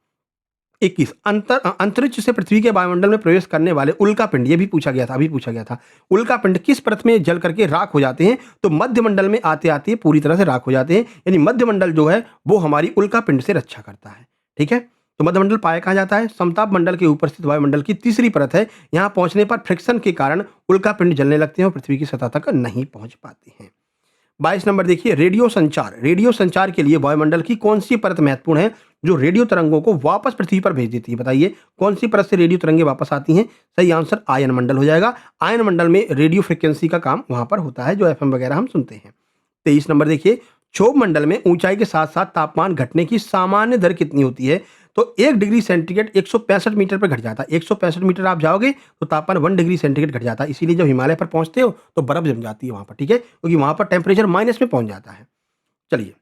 21, अंतरिक्ष से पृथ्वी के वायुमंडल में प्रवेश करने वाले उल्कापिंड, ये भी पूछा गया था, अभी पूछा गया था। उल्कापिंड किस परत में जल करके राख हो जाते हैं? तो मध्यमंडल में आते-आते पूरी तरह से राख हो जाते हैं, यानी मध्यमंडल जो है वो हमारी उल्कापिंड से रक्षा करता है, ठीक है? तो मध्यमंडल पाया कहाँ जाता है? समताप मंडल के ऊपर स्थित वायुमंडल की तीसरी परत है। यहाँ पहुँचने पर फ्रिक्शन के कारण उल्कापिंड जलने लगते हैं और पृथ्वी की सतह तक नहीं पहुँच पाते हैं। 22 नंबर देखिए, रेडियो संचार। रेडियो संचार के लिए वायुमंडल की कौन-सी परत महत्वपूर्ण है, जो रेडियो तरंगों को वापस पृथ्वी पर भेज देती है? बताइए, कौन-सी परत से रेडियो तरंगें वापस आती हैं? सही आंसर आयन मंडल हो जाएगा। आयन मंडल में रेडियो फ्रीक्वेंसी का काम वहाँ पर होता है, जो एफएम वगैरह हम सुनते हैं। 23 नंबर देखिए, क्षोभ मंडल में ऊंचाई के साथ-साथ तापमान घटने की सामान्य दर कितनी होती है? तो 1 डिग्री सेंटीग्रेड 165 मीटर पर घट जाता है। 165 मीटर आप जाओगे तो तापमान 1 डिग्री सेंटीग्रेड घट जाता है। इसीलिए जब हिमालय पर पहुँचते हो तो बर्फ जम जाती है वहाँ पर, ठीक है? क्योंकि वहाँ पर टेम्परेचर माइनस में पहुँच जाता है। चलिए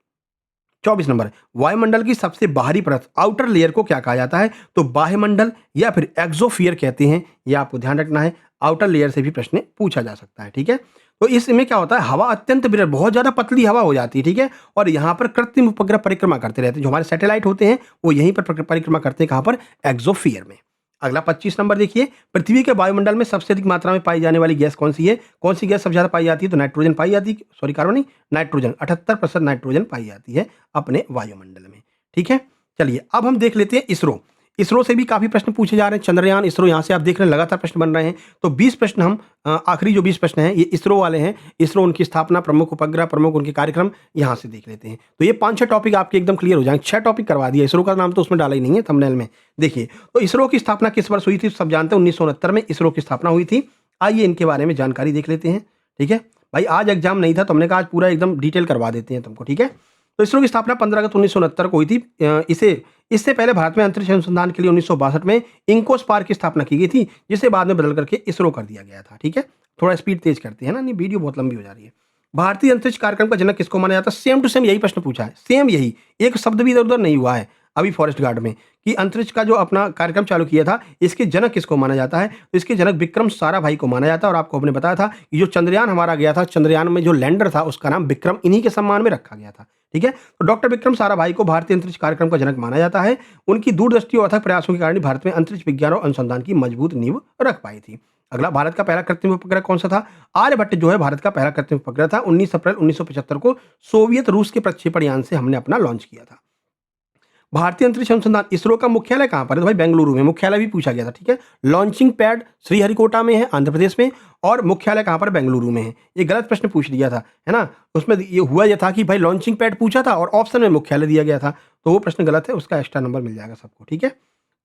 24 नंबर, वायुमंडल की सबसे बाहरी परत, आउटर लेयर को क्या कहा जाता है? तो बाह्यमंडल या फिर एक्सोस्फीयर कहते हैं, ये आपको ध्यान रखना है। आउटर लेयर से भी प्रश्न पूछा जा सकता है, ठीक है? तो इसमें क्या होता है, हवा अत्यंत विरल, बहुत ज़्यादा पतली हवा हो जाती है, ठीक है? और यहाँ पर कृत्रिम उपग्रह परिक्रमा करते रहते हैं, जो हमारे सैटेलाइट होते हैं वो यहीं पर परिक्रमा करते हैं, कहाँ पर? एक्सोस्फीयर में। अगला 25 नंबर देखिए, पृथ्वी के वायुमंडल में सबसे अधिक मात्रा में पाई जाने वाली गैस कौन-सी है? कौन-सी गैस सबसे ज़्यादा पाई जाती है? तो नाइट्रोजन पाई जाती है, सॉरी कार्बन नहीं, नाइट्रोजन, 78% नाइट्रोजन पाई जाती है अपने वायुमंडल में, ठीक है? चलिए अब हम देख लेते हैं इसरो। इसरो से भी काफ़ी प्रश्न पूछे जा रहे हैं। चंद्रयान, इसरो, यहाँ से आप देख रहे हैं लगातार प्रश्न बन रहे हैं। तो 20 प्रश्न हम आखिरी जो 20 प्रश्न हैं ये इसरो वाले हैं। इसरो, उनकी स्थापना, प्रमुख उपग्रह, प्रमुख उनके कार्यक्रम, यहाँ से देख लेते हैं। तो ये 5-6 टॉपिक आपके एकदम क्लियर हो जाएँगे। 6 टॉपिक करवा दिया, इसरो का नाम तो उसमें डाला ही नहीं है थंबनेल में। देखिए, तो इसरो की स्थापना किस वर्ष हुई थी? सब जानते हैं 1969 में इसरो की स्थापना हुई थी। आइए इनके बारे में जानकारी देख लेते हैं, ठीक है? भाई आज एग्जाम नहीं था तो हमने कहा आज पूरा एकदम डिटेल करवा देते हैं तुमको, ठीक है? तो इसरो की स्थापना 15 अगस्त 1969 को हुई थी। इससे पहले भारत में अंतरिक्ष अनुसंधान के लिए 1962 में इंकोस्पार की स्थापना की गई थी, जिसे बाद में बदल करके इसरो कर दिया गया था, ठीक है? थोड़ा स्पीड तेज करते हैं ना, नहीं वीडियो बहुत लंबी हो जा रही है। भारतीय अंतरिक्ष कार्यक्रम का जनक किसको माना जाता है? सेम टू सेम यही प्रश्न पूछा है, सेम यही, एक शब्द भी इधर-उधर नहीं हुआ है अभी फॉरेस्ट गार्ड में, कि अंतरिक्ष का जो अपना कार्यक्रम चालू किया था, इसके जनक किसको माना जाता है? तो इसके जनक विक्रम साराभाई को माना जाता है। और आपको हमने बताया था कि जो चंद्रयान हमारा गया था, चंद्रयान में जो लैंडर था उसका नाम विक्रम इन्हीं के सम्मान में रखा गया था, ठीक है? तो डॉक्टर विक्रम साराभाई को भारतीय अंतरिक्ष कार्यक्रम का जनक माना जाता है। उनकी दूरदृष्टि और अथक प्रयासों के कारण ही भारत में अंतरिक्ष विज्ञान और अनुसंधान की मजबूत नींव रख पाई थी। अगला, भारत का पहला कृत्रिम उपग्रह कौन सा था? आर्यभट्ट जो है भारत का पहला कृत्रिम उपग्रह था। 19 अप्रैल 1975 को सोवियत रूस के प्रक्षेपण यान से हमने अपना लॉन्च किया था। भारतीय अंतरिक्ष अनुसंधान इसरो का मुख्यालय कहाँ पर है? तो भाई बेंगलुरु में, मुख्यालय भी पूछा गया था, ठीक है? लॉन्चिंग पैड श्रीहरिकोटा में है, आंध्र प्रदेश में, और मुख्यालय कहाँ पर? बेंगलुरु में है। ये गलत प्रश्न पूछ दिया था, है ना? उसमें ये हुआ ये था कि भाई लॉन्चिंग पैड पूछा था और ऑप्शन में मुख्यालय दिया गया था, तो वो प्रश्न गलत है, उसका एक्स्ट्रा नंबर मिल जाएगा सबको, ठीक है?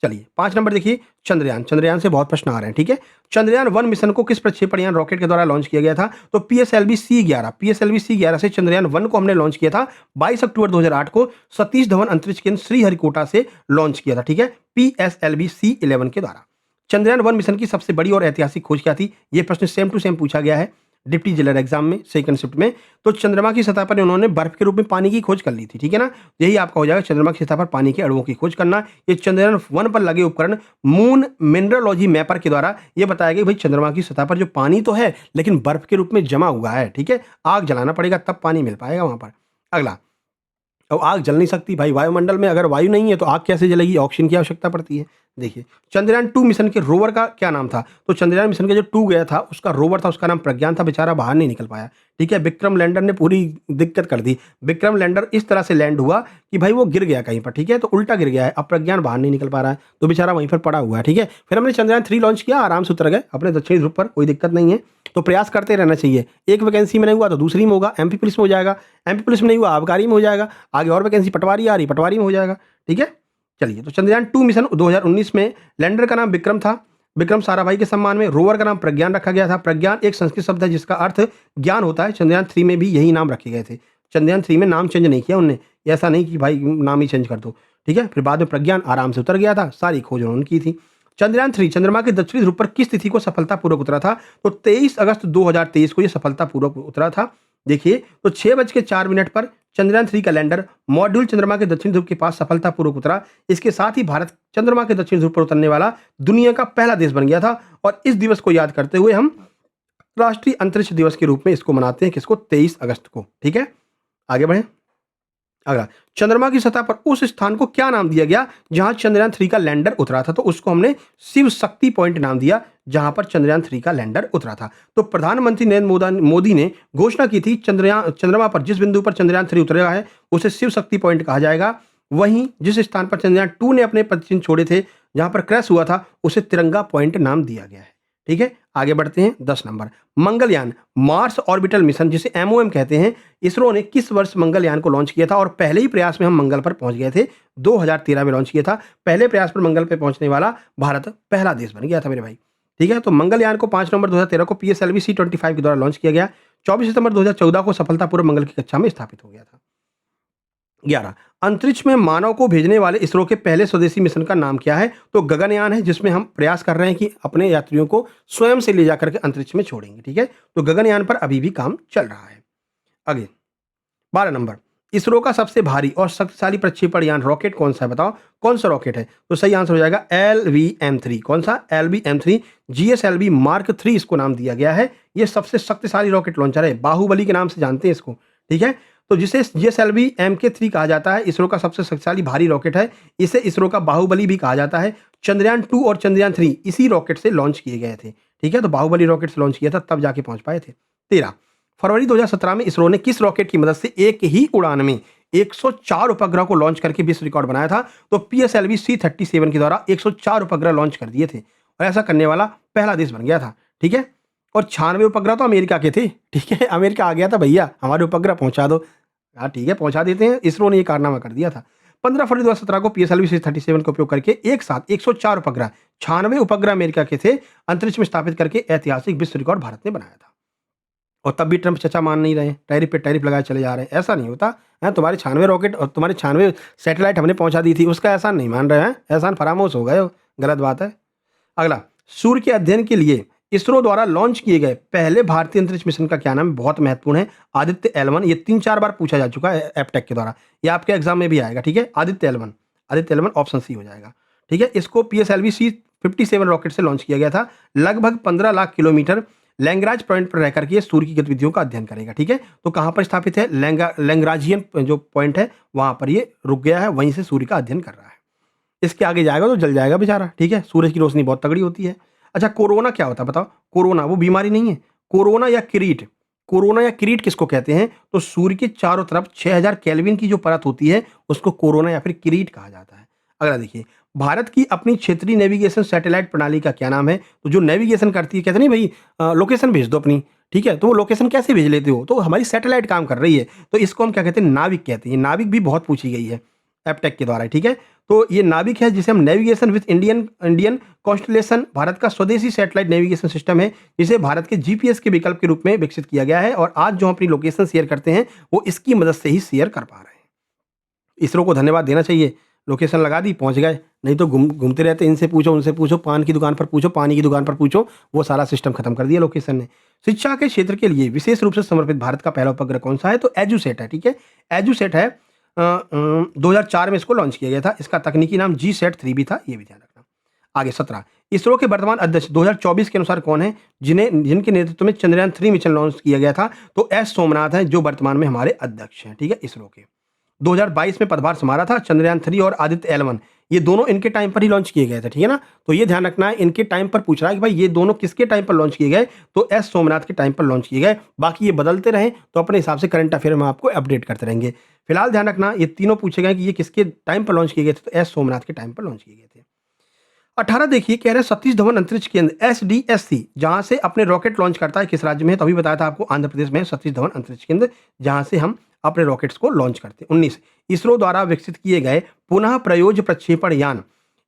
चलिए 5 नंबर देखिए, चंद्रयान। चंद्रयान से बहुत प्रश्न आ रहे हैं, ठीक है? चंद्रयान 1 मिशन को किस प्रक्षेपण यान रॉकेट के द्वारा लॉन्च किया गया था? तो पीएसएलवी-C11 से चंद्रयान 1 को हमने लॉन्च किया था 22 अक्टूबर 2008 को सतीश धवन अंतरिक्ष केंद्र श्रीहरिकोटा से लॉन्च किया था, ठीक है? पीएसएलवी-C11 के द्वारा। चंद्रयान 1 मिशन की सबसे बड़ी और ऐतिहासिक खोज क्या थी? ये प्रश्न सेम टू सेम पूछा गया है। डिप्टी जेलर एग्जाम में सेकंड शिफ्ट में। तो चंद्रमा की सतह पर उन्होंने बर्फ के रूप में पानी की खोज कर ली थी, ठीक है ना। यही आपका हो जाएगा चंद्रमा की सतह पर पानी के अणुओं की खोज करना। ये चंद्रयान-1 पर लगे उपकरण मून मिनरलॉजी मैपर के द्वारा ये बताया गया भाई चंद्रमा की सतह पर जो पानी तो है लेकिन बर्फ के रूप में जमा हुआ है, ठीक है। आग जलाना पड़ेगा तब पानी मिल पाएगा वहां पर। अगला, अब आग जल नहीं सकती भाई, वायुमंडल में अगर वायु नहीं है तो आग कैसे जलेगी, ऑक्सीजन की आवश्यकता पड़ती है। देखिए चंद्रयान-2 मिशन के रोवर का क्या नाम था, तो चंद्रयान मिशन का जो 2 गया था उसका रोवर था, उसका नाम प्रज्ञान था, बेचारा बाहर नहीं निकल पाया, ठीक है। विक्रम लैंडर ने पूरी दिक्कत कर दी। विक्रम लैंडर इस तरह से लैंड हुआ कि भाई वो गिर गया कहीं पर, ठीक है, तो उल्टा गिर गया है, अब प्रज्ञान बाहर नहीं निकल पा रहा है तो बेचारा वहीं पर पड़ा हुआ है, ठीक है। फिर हमने चंद्रयान-3 लॉन्च किया, आराम से उतर गए अपने दक्षिणी ध्रुव पर, कोई दिक्कत नहीं है। तो प्रयास करते रहना चाहिए, एक वैकेंसी में नहीं हुआ तो दूसरी में होगा, एमपी पुलिस में हो जाएगा, एमपी पुलिस में नहीं हुआ आबकारी में हो जाएगा, आगे और वैकेंसी पटवारी आ रही पटवारी में हो जाएगा, ठीक है। चलिए, तो चंद्रयान-2 मिशन 2019 में लैंडर का नाम विक्रम था, विक्रम साराभाई के सम्मान में। रोवर का नाम प्रज्ञान रखा गया था। प्रज्ञान एक संस्कृत शब्द है जिसका अर्थ ज्ञान होता है। चंद्रयान-3 में भी यही नाम रखे गए थे। चंद्रयान-3 में नाम चेंज नहीं किया उन्होंने, ऐसा नहीं कि भाई नाम ही चेंज कर दो, ठीक है। फिर बाद में प्रज्ञान आराम से उतर गया था, सारी खोज उन्होंने की थी। चंद्रयान-3 चंद्रमा के दक्षिणी ध्रुव पर किस तिथि को सफलतापूर्वक उतरा था, तो 23 अगस्त 2023 को यह सफलतापूर्वक उतरा था। देखिए, तो 6:04 पर चंद्रयान-3 का लैंडर मॉड्यूल चंद्रमा के दक्षिण ध्रुव के पास सफलतापूर्वक उतरा। इसके साथ ही भारत चंद्रमा के दक्षिण ध्रुव पर उतरने वाला दुनिया का पहला देश बन गया था। और इस दिवस को याद करते हुए हम राष्ट्रीय अंतरिक्ष दिवस के रूप में इसको मनाते हैं, किसको, 23 अगस्त को, ठीक है। आगे बढ़े। अगला, चंद्रमा की सतह पर उस स्थान को क्या नाम दिया गया जहां चंद्रयान-3 का लैंडर उतरा था, तो उसको हमने शिव शक्ति पॉइंट नाम दिया जहां पर चंद्रयान-3 का लैंडर उतरा था। तो प्रधानमंत्री नरेंद्र मोदी ने घोषणा की थी चंद्रमा पर जिस बिंदु पर चंद्रयान-3 उतरेगा है उसे शिव शक्ति पॉइंट कहा जाएगा। वहीं जिस स्थान पर चंद्रयान-2 ने अपने पदचिन्ह छोड़े थे, जहां पर क्रैश हुआ था, उसे तिरंगा पॉइंट नाम दिया गया है, ठीक है। आगे बढ़ते हैं। 10 number, Mangalyaan Mars orbital mission जिसे एमओएम कहते हैं, इसरो ने किस वर्ष मंगलयान को लॉन्च किया था, और पहले ही प्रयास में हम मंगल पर पहुंच गए थे, 2013 में लॉन्च किया था। पहले प्रयास पर मंगल पर पहुंचने वाला भारत पहला देश बन गया था मेरे भाई, ठीक है। तो मंगलयान को 5 नवंबर 2013 को पीएसएलवी C-25 के द्वारा लॉन्च किया गया। 24 सितंबर 2014 को सफलतापूर्वक मंगल की कक्षा में स्थापित हो गया था। 11, अंतरिक्ष में मानव को भेजने वाले इसरो के पहले स्वदेशी मिशन का नाम क्या है, तो गगनयान है, जिसमें हम प्रयास कर रहे हैं कि अपने यात्रियों को स्वयं से ले जाकर के अंतरिक्ष में छोड़ेंगे, ठीक है। तो गगनयान पर अभी भी काम चल रहा है। आगे 12 नंबर, इसरो का सबसे भारी और शक्तिशाली प्रक्षेपण यान रॉकेट कौन सा है, बताओ कौन सा रॉकेट है, तो सही आंसर हो जाएगा LVM-3। कौन सा, LVM-3, GSLV Mark 3 इसको नाम दिया गया है। ये सबसे शक्तिशाली रॉकेट लॉन्चर है, बाहुबली के नाम से जानते हैं इसको, ठीक है। तो जिसे GSLV Mk3 कहा जाता है, इसरो का सबसे शक्तिशाली भारी रॉकेट है, इसे इसरो का बाहुबली भी कहा जाता है। चंद्रयान-2 और चंद्रयान-3 इसी रॉकेट से लॉन्च किए गए थे, ठीक है। तो बाहुबली रॉकेट से लॉन्च किया था, तब जाके पहुंच पाए थे। 13, फरवरी 2017 में इसरो ने किस रॉकेट की मदद से एक ही उड़ान में 104 उपग्रह को लॉन्च करके विश्व रिकॉर्ड बनाया था, तो PSLV C-37 के द्वारा 104 उपग्रह लॉन्च कर दिए थे, और ऐसा करने वाला पहला देश बन गया था, ठीक है। और 96 उपग्रह तो अमेरिका के थे, ठीक है। अमेरिका आ गया था, भैया हमारे उपग्रह पहुंचा दो, हाँ ठीक है पहुंचा देते हैं, इसरो ने ये कारनामा कर दिया था। 15 फरवरी 2017 को PSLV C-37 का उपयोग करके एक साथ 104 उपग्रह, 96 उपग्रह अमेरिका के थे, अंतरिक्ष में स्थापित करके ऐतिहासिक विश्व रिकॉर्ड भारत ने बनाया था। और तब भी ट्रंप चचा मान नहीं रहे, टैरिफ पे टैरिफ लगाए चले जा रहे हैं। ऐसा नहीं होता है, तुम्हारे 96 रॉकेट और तुम्हारे 96 सैटेलाइट हमने पहुंचा दी थी, उसका एहसान नहीं मान रहे हैं, एहसान फरामोश हो गए हो, गलत बात है। अगला, सूर्य के अध्ययन के लिए इसरो द्वारा लॉन्च किए गए पहले भारतीय अंतरिक्ष मिशन का क्या नाम है, बहुत महत्वपूर्ण है, आदित्य L1। ये 3-4 बार पूछा जा चुका है एपटेक के द्वारा, ये आपके एग्जाम में भी आएगा, ठीक है। Aditya L1, Aditya L1 option C हो जाएगा, ठीक है। इसको PSLV C-57 रॉकेट से लॉन्च किया गया था। लगभग 15 लाख किलोमीटर लैंग्राज पॉइंट पर रहकर के सूर्य की गतिविधियों का अध्ययन करेगा, ठीक है। तो कहां पर स्थापित है, लैंग्राजियन जो पॉइंट है वहां पर ये रुक गया है, वहीं से सूर्य का अध्ययन कर रहा है। इसके आगे जाएगा तो जल जाएगा बेचारा, ठीक है। सूरज की रोशनी बहुत तगड़ी होती है। अच्छा, कोरोना क्या होता है बताओ, कोरोना वो बीमारी नहीं है, कोरोना या किरीट, कोरोना या किरीट किसको कहते हैं, तो सूर्य के चारों तरफ 6000 केल्विन की जो परत होती है उसको कोरोना या फिर किरीट कहा जाता है। अगला देखिए, भारत की अपनी क्षेत्रीय नेविगेशन सैटेलाइट प्रणाली का क्या नाम है, तो जो नेविगेशन करती है, कहते नहीं भाई लोकेशन भेज दो अपनी, ठीक है। तो वो लोकेशन कैसे भेज लेते हो, तो हमारी सैटेलाइट काम कर रही है, तो इसको हम क्या कहते हैं, नाविक कहते हैं। नाविक भी बहुत पूछी गई है एपटेक के द्वारा, ठीक है। तो ये नाविक है जिसे हम navigation with Indian constellation, Bharat का स्वदेशी सैटेलाइट नेविगेशन सिस्टम है, जिसे भारत के GPS के विकल्प के रूप में विकसित किया गया है। और आज जो हम अपनी लोकेशन शेयर करते हैं वो इसकी मदद से ही शेयर कर पा रहे हैं। इसरो को धन्यवाद देना चाहिए लोकेशन लगा दी, पहुँच गए। नहीं तो घूमते रहते, इनसे पूछो, उनसे पूछो, पान की दुकान पर पूछो, पानी की दुकान पर पूछो, वो सारा सिस्टम खत्म कर दिया लोकेशन ने। शिक्षा के क्षेत्र के लिए विशेष रूप से समर्पित भारत का पहला उपग्रह कौन-सा है? तो एजुसेट है, ठीक है? एजुसेट है 2004 में इसको लॉन्च किया गया था। इसका तकनीकी नाम जीसैट 3 भी था, ये भी ध्यान रखना। आगे 17 इसरो के वर्तमान अध्यक्ष 2024 के अनुसार कौन है? जिनके नेतृत्व में चंद्रयान 3 मिशन लॉन्च किया गया था, तो एस सोमनाथ हैं जो वर्तमान में हमारे अध्यक्ष हैं, ठीक है? इसरो के। 2022 में पदभार संभाला था चंद्रयान 3 और आदित्य L1 ये दोनों इनके टाइम पर ही लॉन्च किए गए थे, ठीक है ना? तो ये ध्यान रखना है, इनके टाइम पर पूछ रहा है कि भाई ये दोनों किसके टाइम पर लॉन्च किए गए? तो एस सोमनाथ के टाइम पर लॉन्च किए गए। बाकी ये बदलते रहें तो अपने हिसाब से करंट अफेयर में आपको अपडेट करते रहेंगे। फिलहाल ध्यान रखना ये तीनों पूछे गए कि ये किसके टाइम पर लॉन्च किए गए थे? तो एस सोमनाथ के टाइम पर लॉन्च किए गए थे। 18 देखिए कह रहे हैं सतीश धवन अंतरिक्ष केंद्र एसडीएससी जहां से अपने रॉकेट लॉन्च करता है किस राज्य में है? तो अभी बताया था आपको आंध्र प्रदेश में सतीश धवन अंतरिक्ष केंद्र जहां से हम अपने रॉकेट्स को लॉन्च करते हैं। 19 इसरो द्वारा विकसित किए गए पुनः प्रयोज्य प्रक्षेपण यान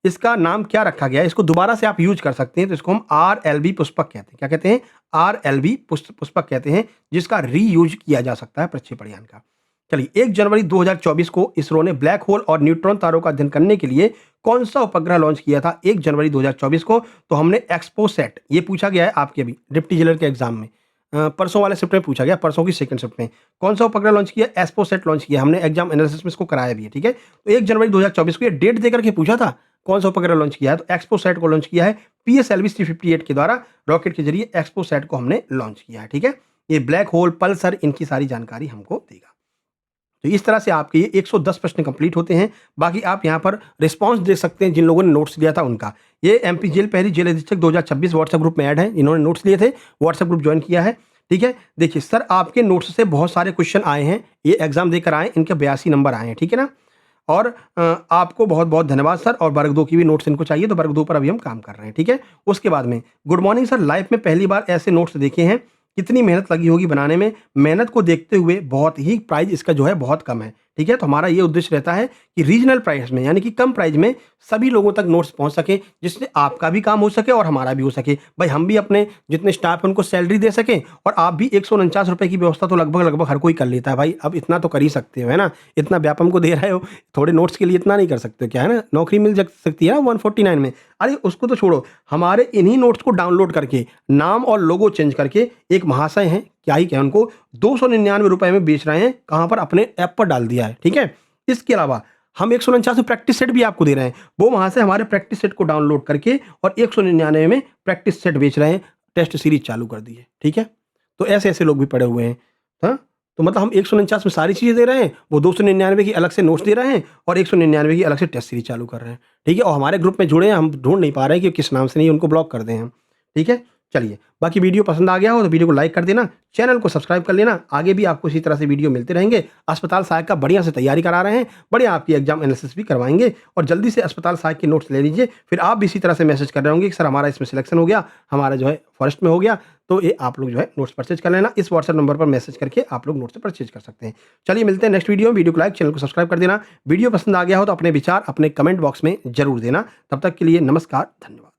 इसका नाम क्या रखा गया है? इसको दोबारा से आप यूज कर सकते हैं, तो इसको हम RLV पुष्पक कहते हैं। क्या कहते हैं? RLV पुष्पक कहते हैं, जिसका रीयूज किया जा सकता है प्रक्षेपण यान का। चलिए 1 जनवरी 2024 को इसरो ने ब्लैक होल और न्यूट्रॉन तारों का अध्ययन करने के लिए कौन सा उपग्रह लॉन्च किया था 1 जनवरी 2024 को? तो हमने एक्सपोसैट, ये पूछा गया है आपके अभी डिप्टी जेलर के एग्जाम में। परसों वाले शिफ्ट में पूछा गया, परसों की सेकंड शिफ्ट में। कौन सा उपग्रह लॉन्च किया? एक्सपोसैट लॉन्च किया। हमने एग्जाम एनालिसिस में इसको कराया भी है, ठीक है? तो 1 जनवरी 2024 को ये डेट देकर के पूछा था कौन सा उपग्रह लॉन्च किया है? तो एक्सपोसैट को लॉन्च किया है PSLV 358 के द्वारा रॉकेट के जरिए एक्सपोसैट को हमने लॉन्च किया है, ठीक है? ये ब्लैक होल, पल्सर, इनकी सारी जानकारी हमको देगा। तो इस तरह से आपके ये 110 प्रश्न कंप्लीट होते हैं। बाकी आप यहाँ पर रिस्पांस दे सकते हैं जिन लोगों ने नोट्स लिया था उनका। ये MP जेल पहरी जेल अधीक्षक 2026 व्हाट्सएप ग्रुप में ऐड है, इन्होंने नोट्स लिए थे, व्हाट्सएप ग्रुप ज्वाइन किया है, ठीक है? देखिए सर आपके नोट्स से बहुत सारे क्वेश्चन आए हैं, ये एग्जाम देकर आए, इनके 82 नंबर आए हैं, ठीक है ना? और आपको बहुत-बहुत धन्यवाद सर। और वर्ग 2 की भी नोट्स इनको चाहिए, तो वर्ग 2 पर अभी हम काम कर रहे हैं, ठीक है? उसके बाद में गुड मॉर्निंग सर, लाइफ में पहली बार ऐसे नोट्स देखे हैं, कितनी मेहनत लगी होगी बनाने में? मेहनत को देखते हुए बहुत ही प्राइस इसका जो है बहुत कम है, ठीक है? तो हमारा ये उद्देश्य रहता है कि रीजनल प्राइस में यानी कि कम प्राइस में सभी लोगों तक नोट्स पहुँच सके, जिससे आपका भी काम हो सके और हमारा भी हो सके। भाई हम भी अपने जितने स्टाफ हैं उनको सैलरी दे सकें और आप भी ₹149 की व्यवस्था तो लगभग हर कोई कर लेता है भाई, अब इतना तो कर ही सकते हो, है ना? इतना व्याप हमको दे रहे हो, थोड़े नोट्स के लिए इतना नहीं कर सकते हो क्या, है ना? नौकरी मिल सकती है ना 149 में। अरे उसको तो छोड़ो, हमारे इन्हीं नोट्स को डाउनलोड करके नाम और लोगो चेंज करके एक महाशय हैं, क्या ही कहें उनको, ₹299 में बेच रहे हैं। कहाँ पर? अपने ऐप पर डाल दिया है, ठीक है? इसके अलावा हम 149 में प्रैक्टिस सेट भी आपको दे रहे हैं। वो वहाँ से हमारे प्रैक्टिस सेट को डाउनलोड करके और 199 में प्रैक्टिस सेट बेच रहे हैं, टेस्ट सीरीज चालू कर दी है, ठीक है? तो ऐसे-ऐसे लोग भी पड़े हुए हैं, हाँ? तो मतलब हम 149 में सारी चीज़ें दे रहे हैं, वो 299 की अलग से नोट्स दे रहे हैं और 199 की अलग से टेस्ट सीरीज चालू कर रहे हैं, ठीक है? और हमारे ग्रुप में जुड़े हैं, हम ढूँढ नहीं पा रहे हैं कि किस नाम से, नहीं उनको ब्लॉक कर दें हम, ठीक है? चलिए, बाकी वीडियो पसंद आ गया हो तो वीडियो को लाइक कर देना, चैनल को सब्सक्राइब कर लेना, आगे भी आपको इसी तरह से वीडियो मिलते रहेंगे। अस्पताल सहायक का बढ़िया से तैयारी करा रहे हैं, बढ़िया आपकी एग्जाम एनालिसिस भी करवाएँगे और जल्दी से अस्पताल सहायक के नोट्स ले लीजिए। फिर आप भी इसी तरह से मैसेज कर रहे होंगे कि सर हमारा इसमें सिलेक्शन हो गया, हमारा जो है फॉरेस्ट में हो गया, तो ये आप लोग जो है नोट्स परचेज कर लेना। इस व्हाट्सएप नंबर पर मैसेज करके आप लोग नोट्स परचेज कर सकते हैं। चलिए मिलते हैं नेक्स्ट वीडियो में, वीडियो को लाइक, चैनल को सब्सक्राइब कर देना। वीडियो पसंद आ गया हो तो अपने विचार अपने कमेंट बॉक्स में ज़रूर देना। तब तक के लिए नमस्कार, धन्यवाद।